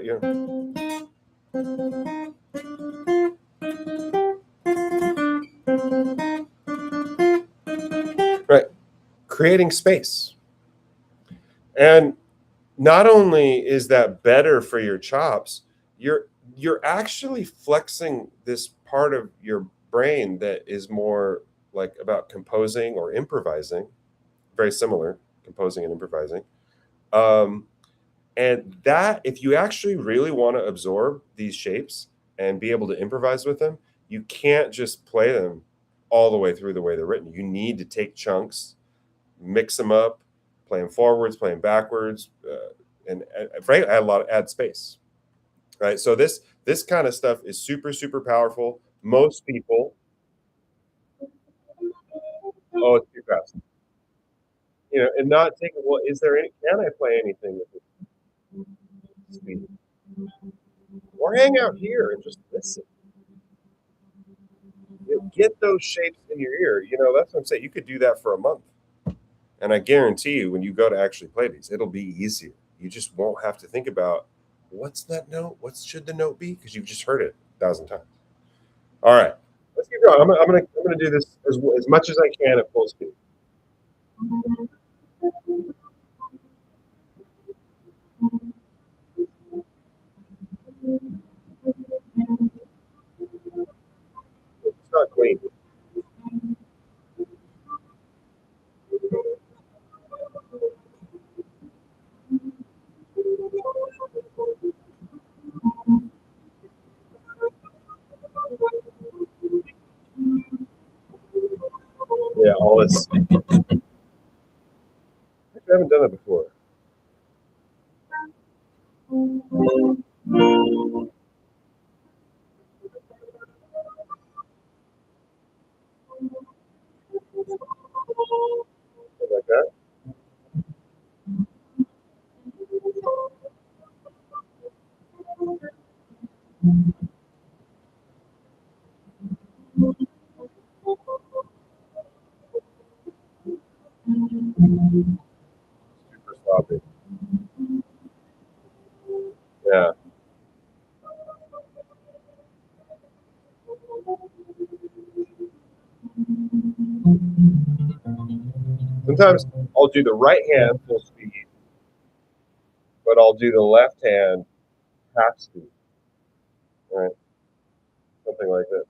Right. Creating space. And not only is that better for your chops, you're you're actually flexing this part of your brain that is more like about composing or improvising, very similar, composing and improvising. Um, and that if you actually really want to absorb these shapes and be able to improvise with them, you can't just play them all the way through the way they're written. You need to take chunks, mix them up, play them forwards, play them backwards, and frankly, add space. Right. So this kind of stuff is super powerful. Most people, oh, it's too fast. And not thinking, well, is there any? Can I play anything with this speed? Or hang out here and just listen. Get those shapes in your ear. That's what I'm saying. You could do that for a month, and I guarantee you, when you go to actually play these, it'll be easier. You just won't have to think about what's that note. What should the note be? Because you've just heard it 1,000 times. All right, let's keep going. I'm gonna do this as much as I can at full speed. It's not clean. Yeah, all this. I haven't done it before. Something like that. Super sloppy. Yeah. Sometimes I'll do the right hand full speed, but I'll do the left hand half speed. Right. Something like this.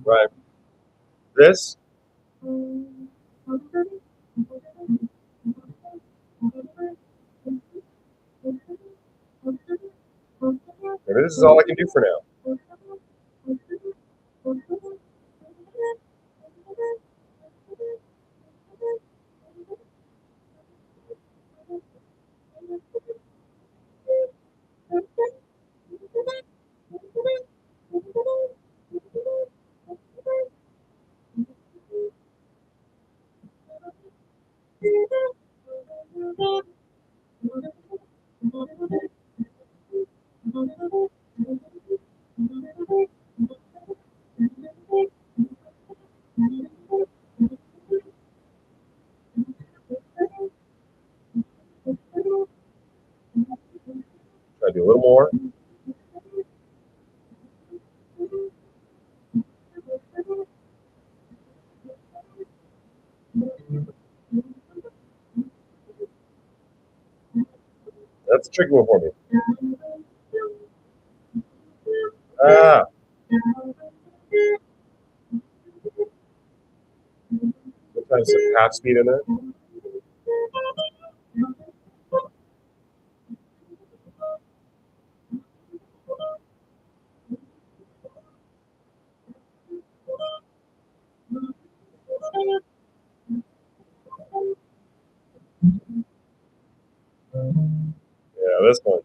Right. This. Maybe this is all I can do for now. Try to do a little more. That's a tricky one for me. Ah, sometimes some half speed in there. Yeah, this one.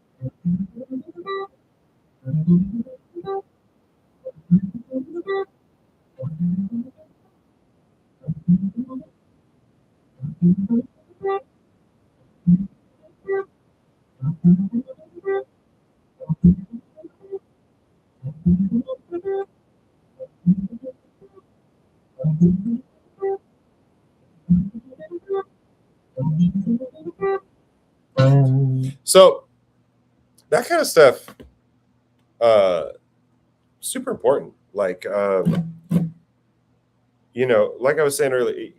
So that kind of stuff, uh, super important. Like, like I was saying earlier,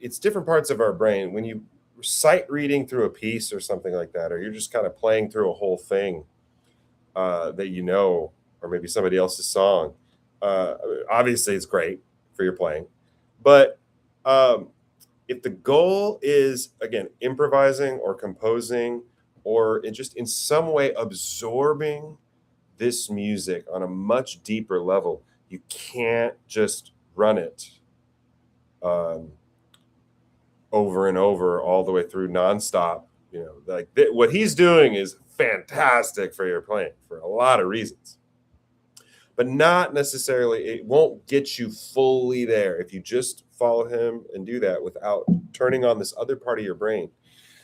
it's different parts of our brain. When you sight reading through a piece or something like that, or you're just kind of playing through a whole thing that or maybe somebody else's song. Uh, Obviously, it's great for your playing, but um, if the goal is again improvising or composing, or just in some way absorbing this music on a much deeper level, you can't just run it um, over and over all the way through nonstop. What he's doing is fantastic for your playing for a lot of reasons, but not necessarily, it won't get you fully there if you just follow him and do that without turning on this other part of your brain.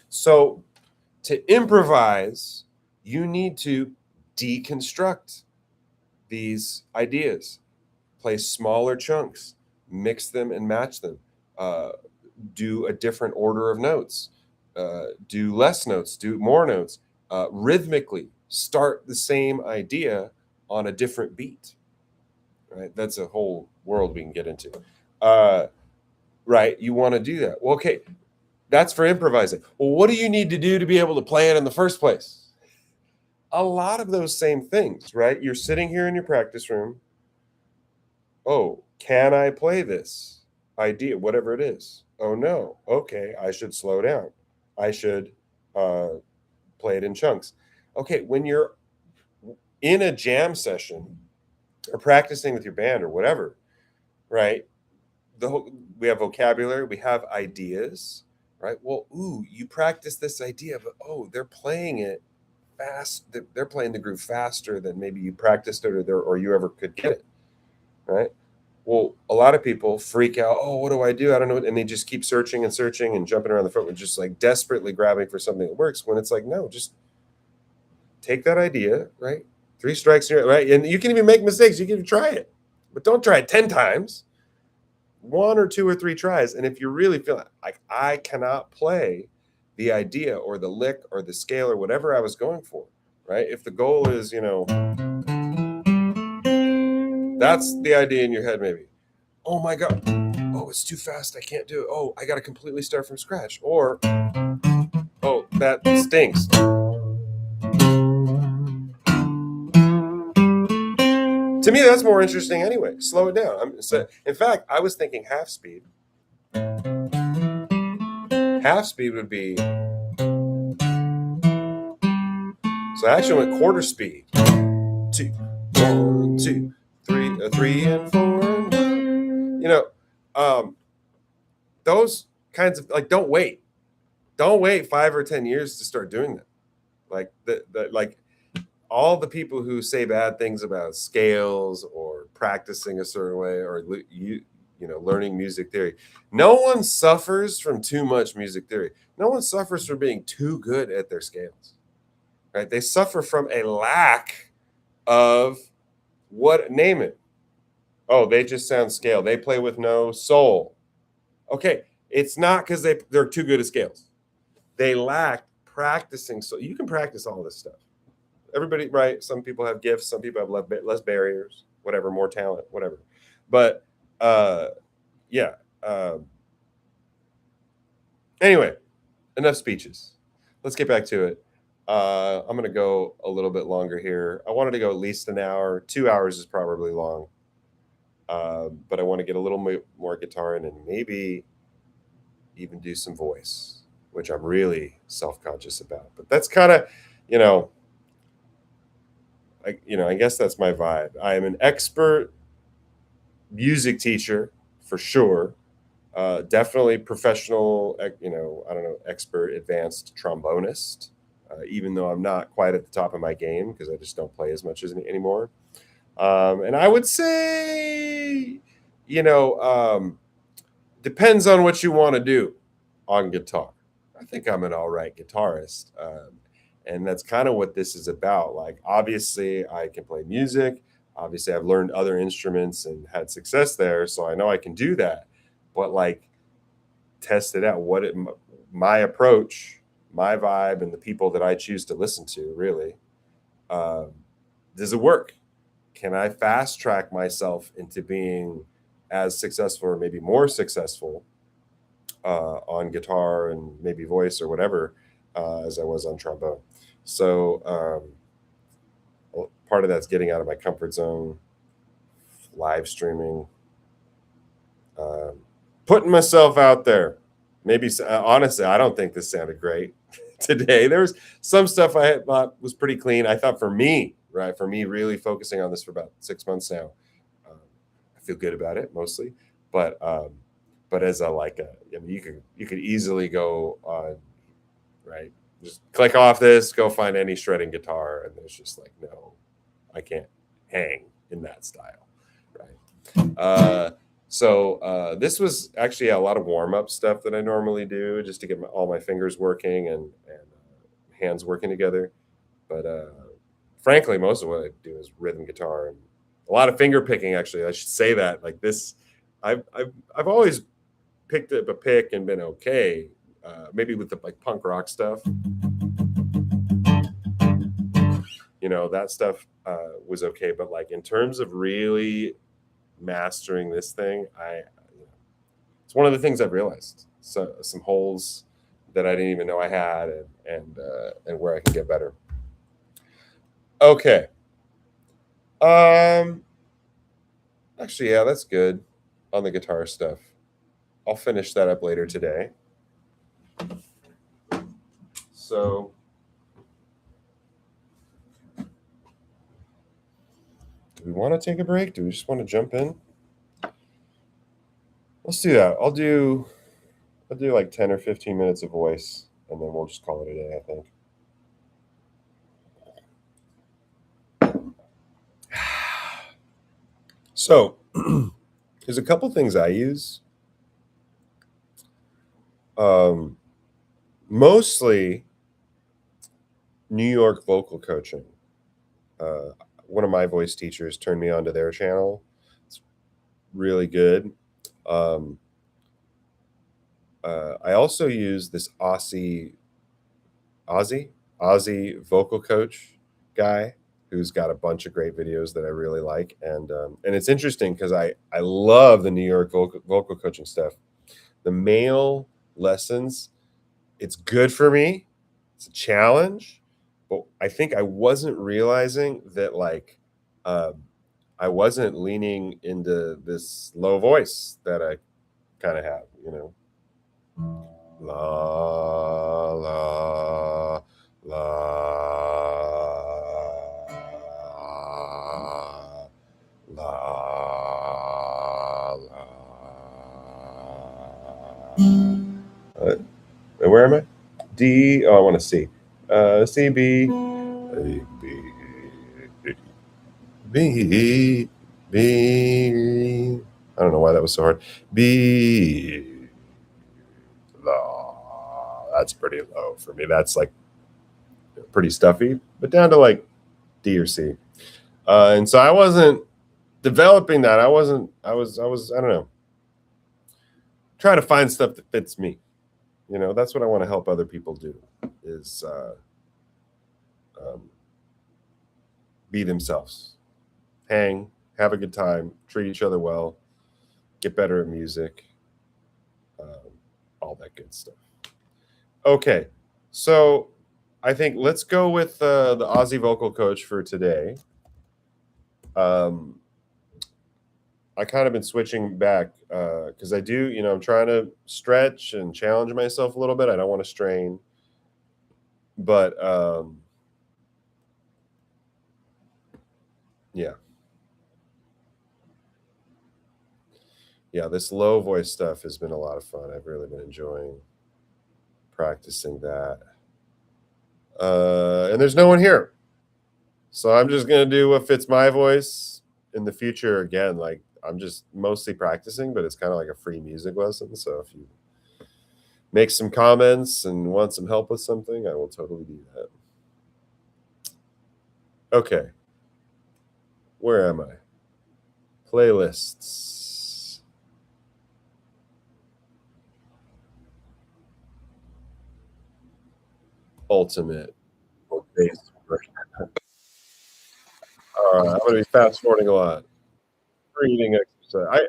So to improvise, you need to deconstruct these ideas, play smaller chunks, mix them and match them, uh, do a different order of notes, do less notes, do more notes, rhythmically start the same idea on a different beat. Right, that's a whole world we can get into. Uh, right, you want to do that. Well, okay, that's for improvising. Well, what do you need to do to be able to play it in the first place? A lot of those same things, right? You're sitting here in your practice room. Oh, can I play this idea, whatever it is? Oh, no. Okay, I should slow down. I should uh, play it in chunks. Okay, when you're in a jam session or practicing with your band or whatever, right? We have vocabulary, we have ideas, right? Well, ooh, you practice this idea, but they're playing it fast. They're playing the groove faster than maybe you practiced it or you ever could get it, right? Well, a lot of people freak out. Oh, what do I do? I don't know. And they just keep searching and searching and jumping around the foot, with just like desperately grabbing for something that works. When it's like, no, just take that idea, right? Three strikes, right? And you can even make mistakes. You can even try it, but don't try it 10 times. One or two or three tries. And if you really feel like I cannot play the idea or the lick or the scale or whatever I was going for, right? If the goal is, that's the idea in your head, maybe. Oh my God. Oh, it's too fast. I can't do it. Oh, I got to completely start from scratch. Or, oh, that stinks. To me, that's more interesting anyway. Slow it down. In fact, I was thinking half speed. Half speed would be, so I actually went quarter speed. 2, 1, 2, 3, 3 and 4 and 1. Those kinds of, like, don't wait 5 or 10 years to start doing that. Like like all the people who say bad things about scales or practicing a certain way or learning music theory. No one suffers from too much music theory. No one suffers from being too good at their scales. Right? They suffer from a lack of name it. Oh, they just sound scale. They play with no soul. Okay, it's not because they're too good at scales. They lack practicing. So you can practice all this stuff. Everybody, right? Some people have gifts. Some people have less barriers. Whatever, more talent, whatever. But uh, yeah. Anyway, enough speeches. Let's get back to it. I'm going to go a little bit longer here. I wanted to go at least an hour. 2 hours is probably long. But I want to get a little more guitar in and maybe even do some voice, which I'm really self-conscious about. But that's kind of, you know, I guess that's my vibe. I am an expert music teacher for sure. Definitely professional, I don't know, expert, advanced trombonist. Even though I'm not quite at the top of my game because I just don't play as much anymore. And I would say, you know, um, depends on what you want to do on guitar. I think I'm an all right guitarist. And that's kind of what this is about. Like, obviously, I can play music. Obviously, I've learned other instruments and had success there, so I know I can do that. But like, test it out. My approach, my vibe, and the people that I choose to listen to, really, um, does it work? Can I fast track myself into being as successful or maybe more successful on guitar and maybe voice or whatever as I was on trombone? So part of that's getting out of my comfort zone, live streaming, um, putting myself out there. Maybe honestly, I don't think this sounded great today. There was some stuff I thought was pretty clean. I thought for me, right, for me, really focusing on this for about 6 months now, I feel good about it mostly. But as a like a, I mean, you could easily go on, right, just click off this, go find any shredding guitar, and there's just like, no, I can't hang in that style, right? So this was actually a lot of warm up stuff that I normally do just to get all my fingers working and hands working together. But frankly, most of what I do is rhythm guitar and a lot of finger picking. Actually, I should say that. Like this, I've always picked up a pick and been okay. Maybe with the like punk rock stuff, that stuff was okay. But like in terms of really mastering this thing, it's one of the things I've realized. So some holes that I didn't even know I had, and where I can get better. Okay. Actually, yeah, that's good on the guitar stuff. I'll finish that up later today. So, do we want to take a break? Do we just want to jump in? Let's do that. I'll do like 10 or 15 minutes of voice, and then we'll just call it a day, I think. So, there's a couple things I use. Mostly New York vocal coaching. One of my voice teachers turned me onto their channel. It's really good. I also use this Aussie vocal coach guy who's got a bunch of great videos that I really like, and it's interesting because I love the New York vocal coaching stuff. The male lessons, it's good for me. It's a challenge, but I think I wasn't realizing that like I wasn't leaning into this low voice that I kind of have, La la la la la. Where am I? D. Oh, I want to C. C B A B B B. I don't know why that was so hard. B. La. That's pretty low for me. That's like pretty stuffy, but down to like D or C. And so I wasn't developing that. I was, I don't know, trying to find stuff that fits me. That's what I want to help other people do is be themselves, hang, have a good time, treat each other well, get better at music, all that good stuff. Okay. So I think let's go with the Aussie vocal coach for today. I kind of been switching back because I do, I'm trying to stretch and challenge myself a little bit. I don't want to strain, but yeah, this low voice stuff has been a lot of fun. I've really been enjoying practicing that. And there's no one here, so I'm just gonna do what fits my voice. In the future, again, like I'm just mostly practicing, but it's kind of like a free music lesson. So if you make some comments and want some help with something, I will totally do that. Okay. Where am I? Playlists. Ultimate. Base version. I'm going to be fast forwarding a lot. Breathing exercise.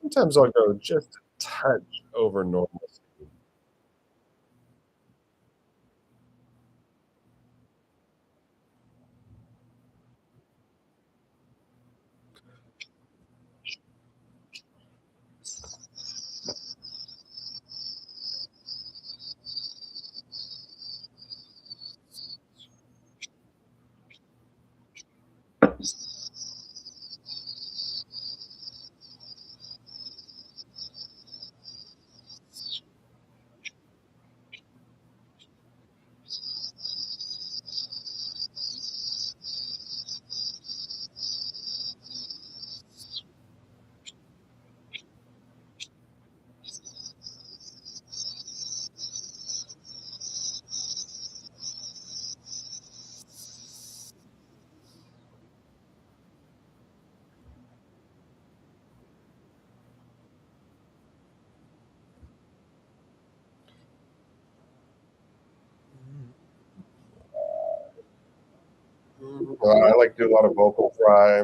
Sometimes I'll go just a touch over normal speed. I like to do a lot of vocal fry.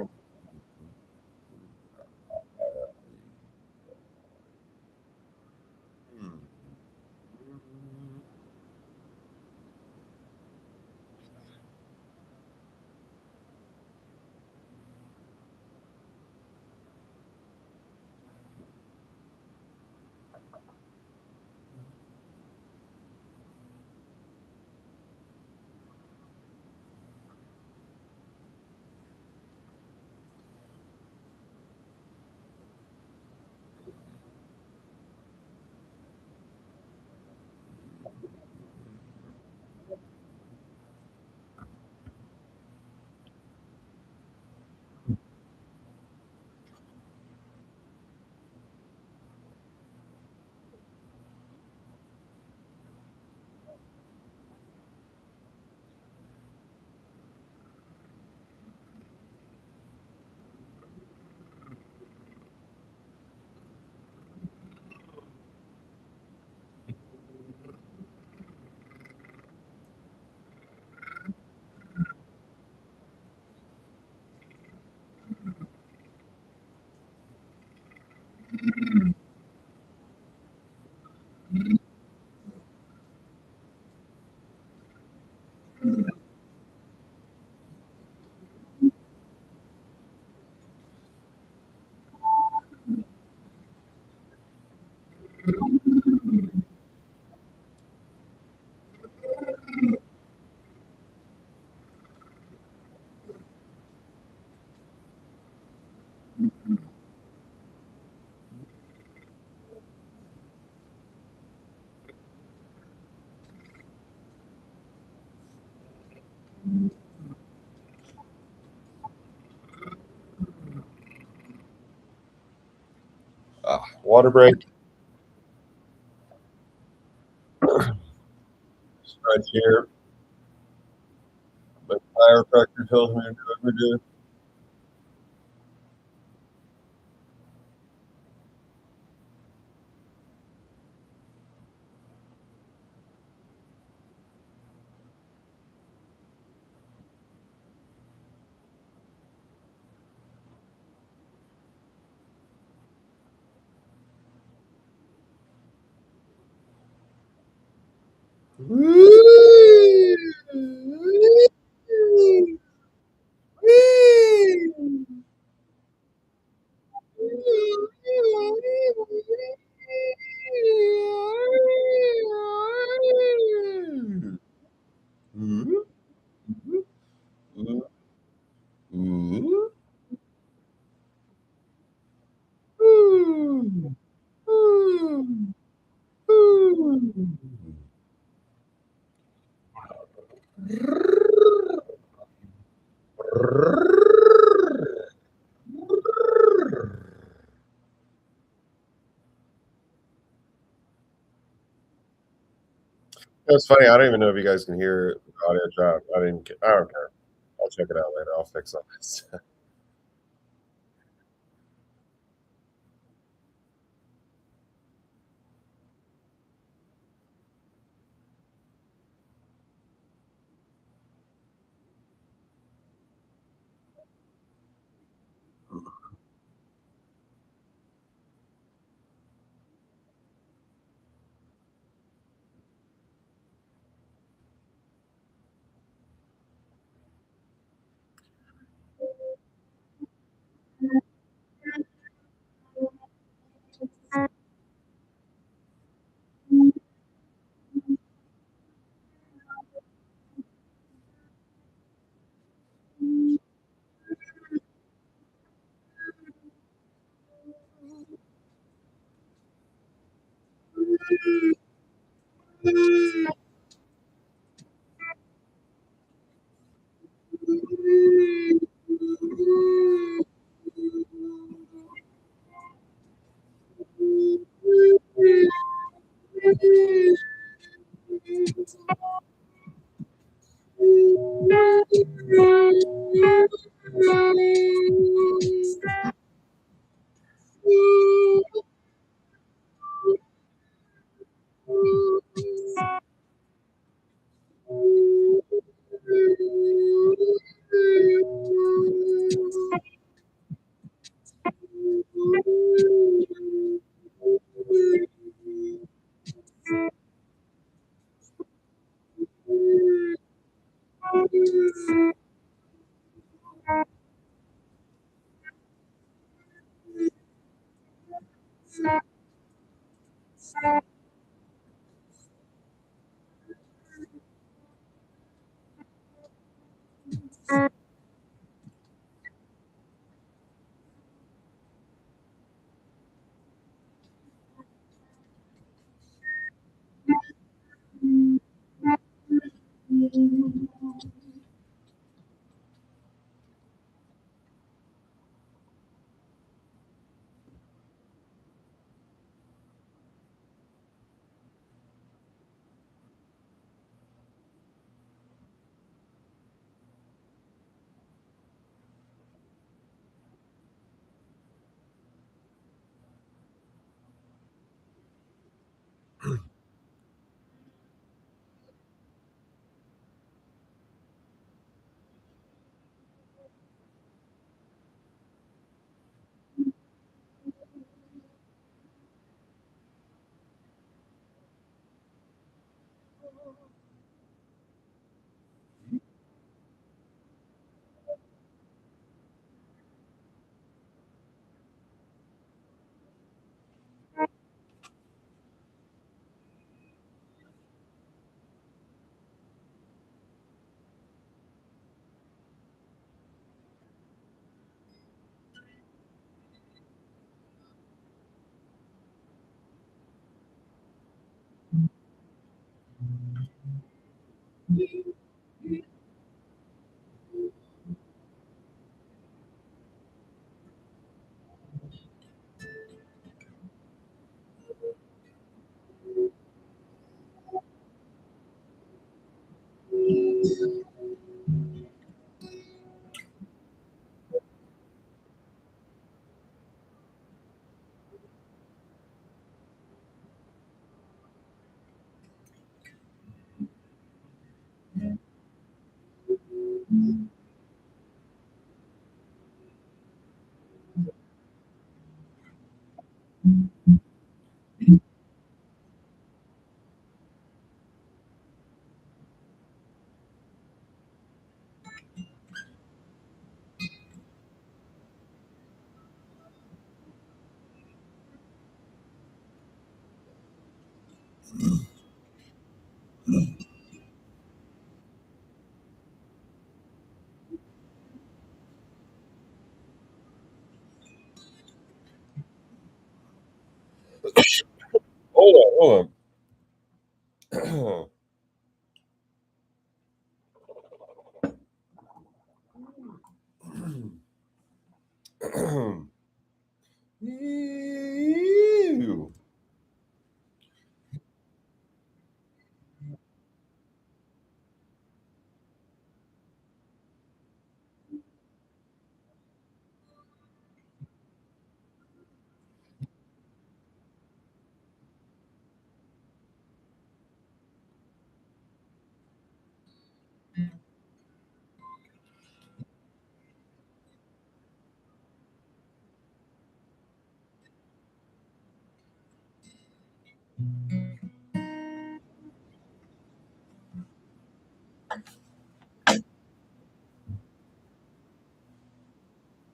Water break. Stretch here. My chiropractor tells me to do every day. That's funny. I don't even know if you guys can hear the audio drop. I don't care. check it out later. I'll fix all this. Hold on. Ew.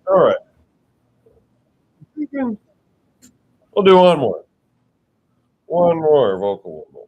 All right. We'll do one more. One more vocal one.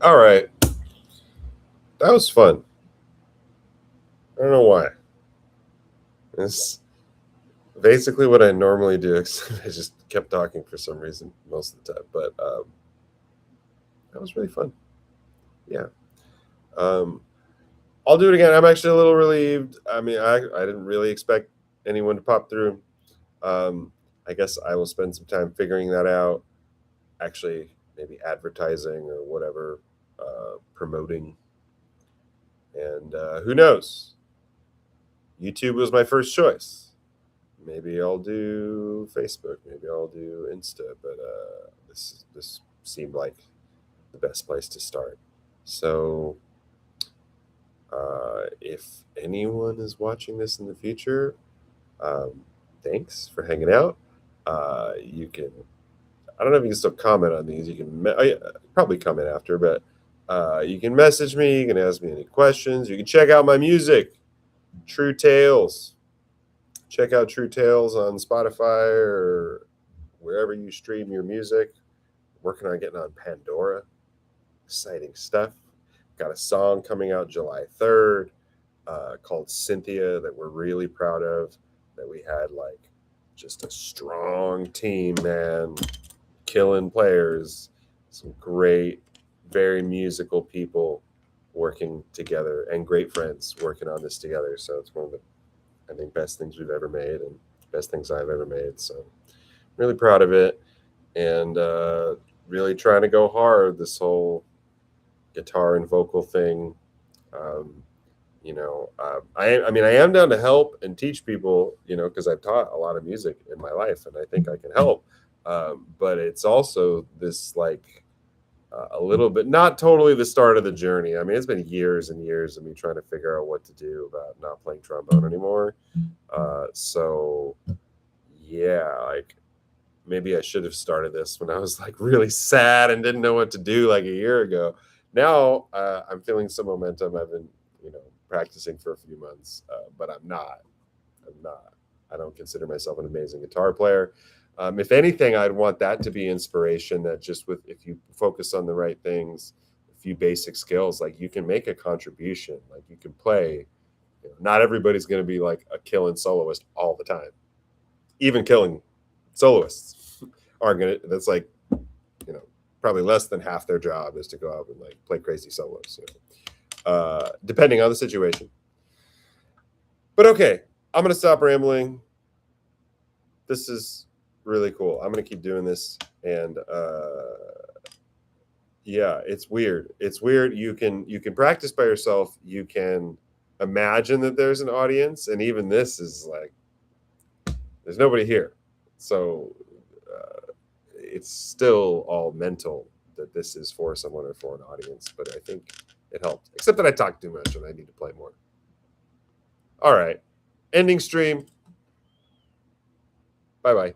All right. That was fun. I don't know why. It's basically what I normally do, except I just kept talking for some reason most of the time. But that was really fun. Yeah. Um, I'll do it again. I'm actually a little relieved. I mean, I didn't really expect anyone to pop through. Um, I guess I will spend some time figuring that out, actually, maybe advertising or whatever, promoting. And who knows? YouTube was my first choice. Maybe I'll do Facebook. Maybe I'll do Insta. But this seemed like the best place to start. So if anyone is watching this in the future, um, thanks for hanging out. You can, I don't know if you can still comment on these. You can probably comment after, but you can message me. You can ask me any questions. You can check out my music, True Tales. Check out True Tales on Spotify or wherever you stream your music. Working on getting on Pandora. Exciting stuff. Got a song coming out July 3rd called Cynthia that we're really proud of. That we had like just a strong team, man, killing players, some great, very musical people working together, and great friends working on this together. So it's one of the, I think, best things we've ever made and best things I've ever made. So really proud of it, and really trying to go hard this whole guitar and vocal thing. Um, I mean, I am down to help and teach people, because I've taught a lot of music in my life, and I think I can help. But it's also this like a little bit, not totally the start of the journey. I mean, it's been years and years of me trying to figure out what to do about not playing trombone anymore. So yeah, like maybe I should have started this when I was like really sad and didn't know what to do like a year ago. Now I'm feeling some momentum. I've been, practicing for a few months, but I'm not. I'm not. I don't consider myself an amazing guitar player. If anything, I'd want that to be inspiration. That just with if you focus on the right things, a few basic skills, like you can make a contribution. Like you can play. Not everybody's going to be like a killing soloist all the time. Even killing soloists are gonna. That's like, probably less than half their job is to go out and like play crazy solos. Depending on the situation. But okay, I'm gonna stop rambling. This is really cool. I'm gonna keep doing this, and yeah, it's weird. It's weird. You can practice by yourself. You can imagine that there's an audience, and even this is like there's nobody here, so it's still all mental that this is for someone or for an audience. But I think it helped, except that I talk too much and I need to play more. All right, ending stream. Bye bye.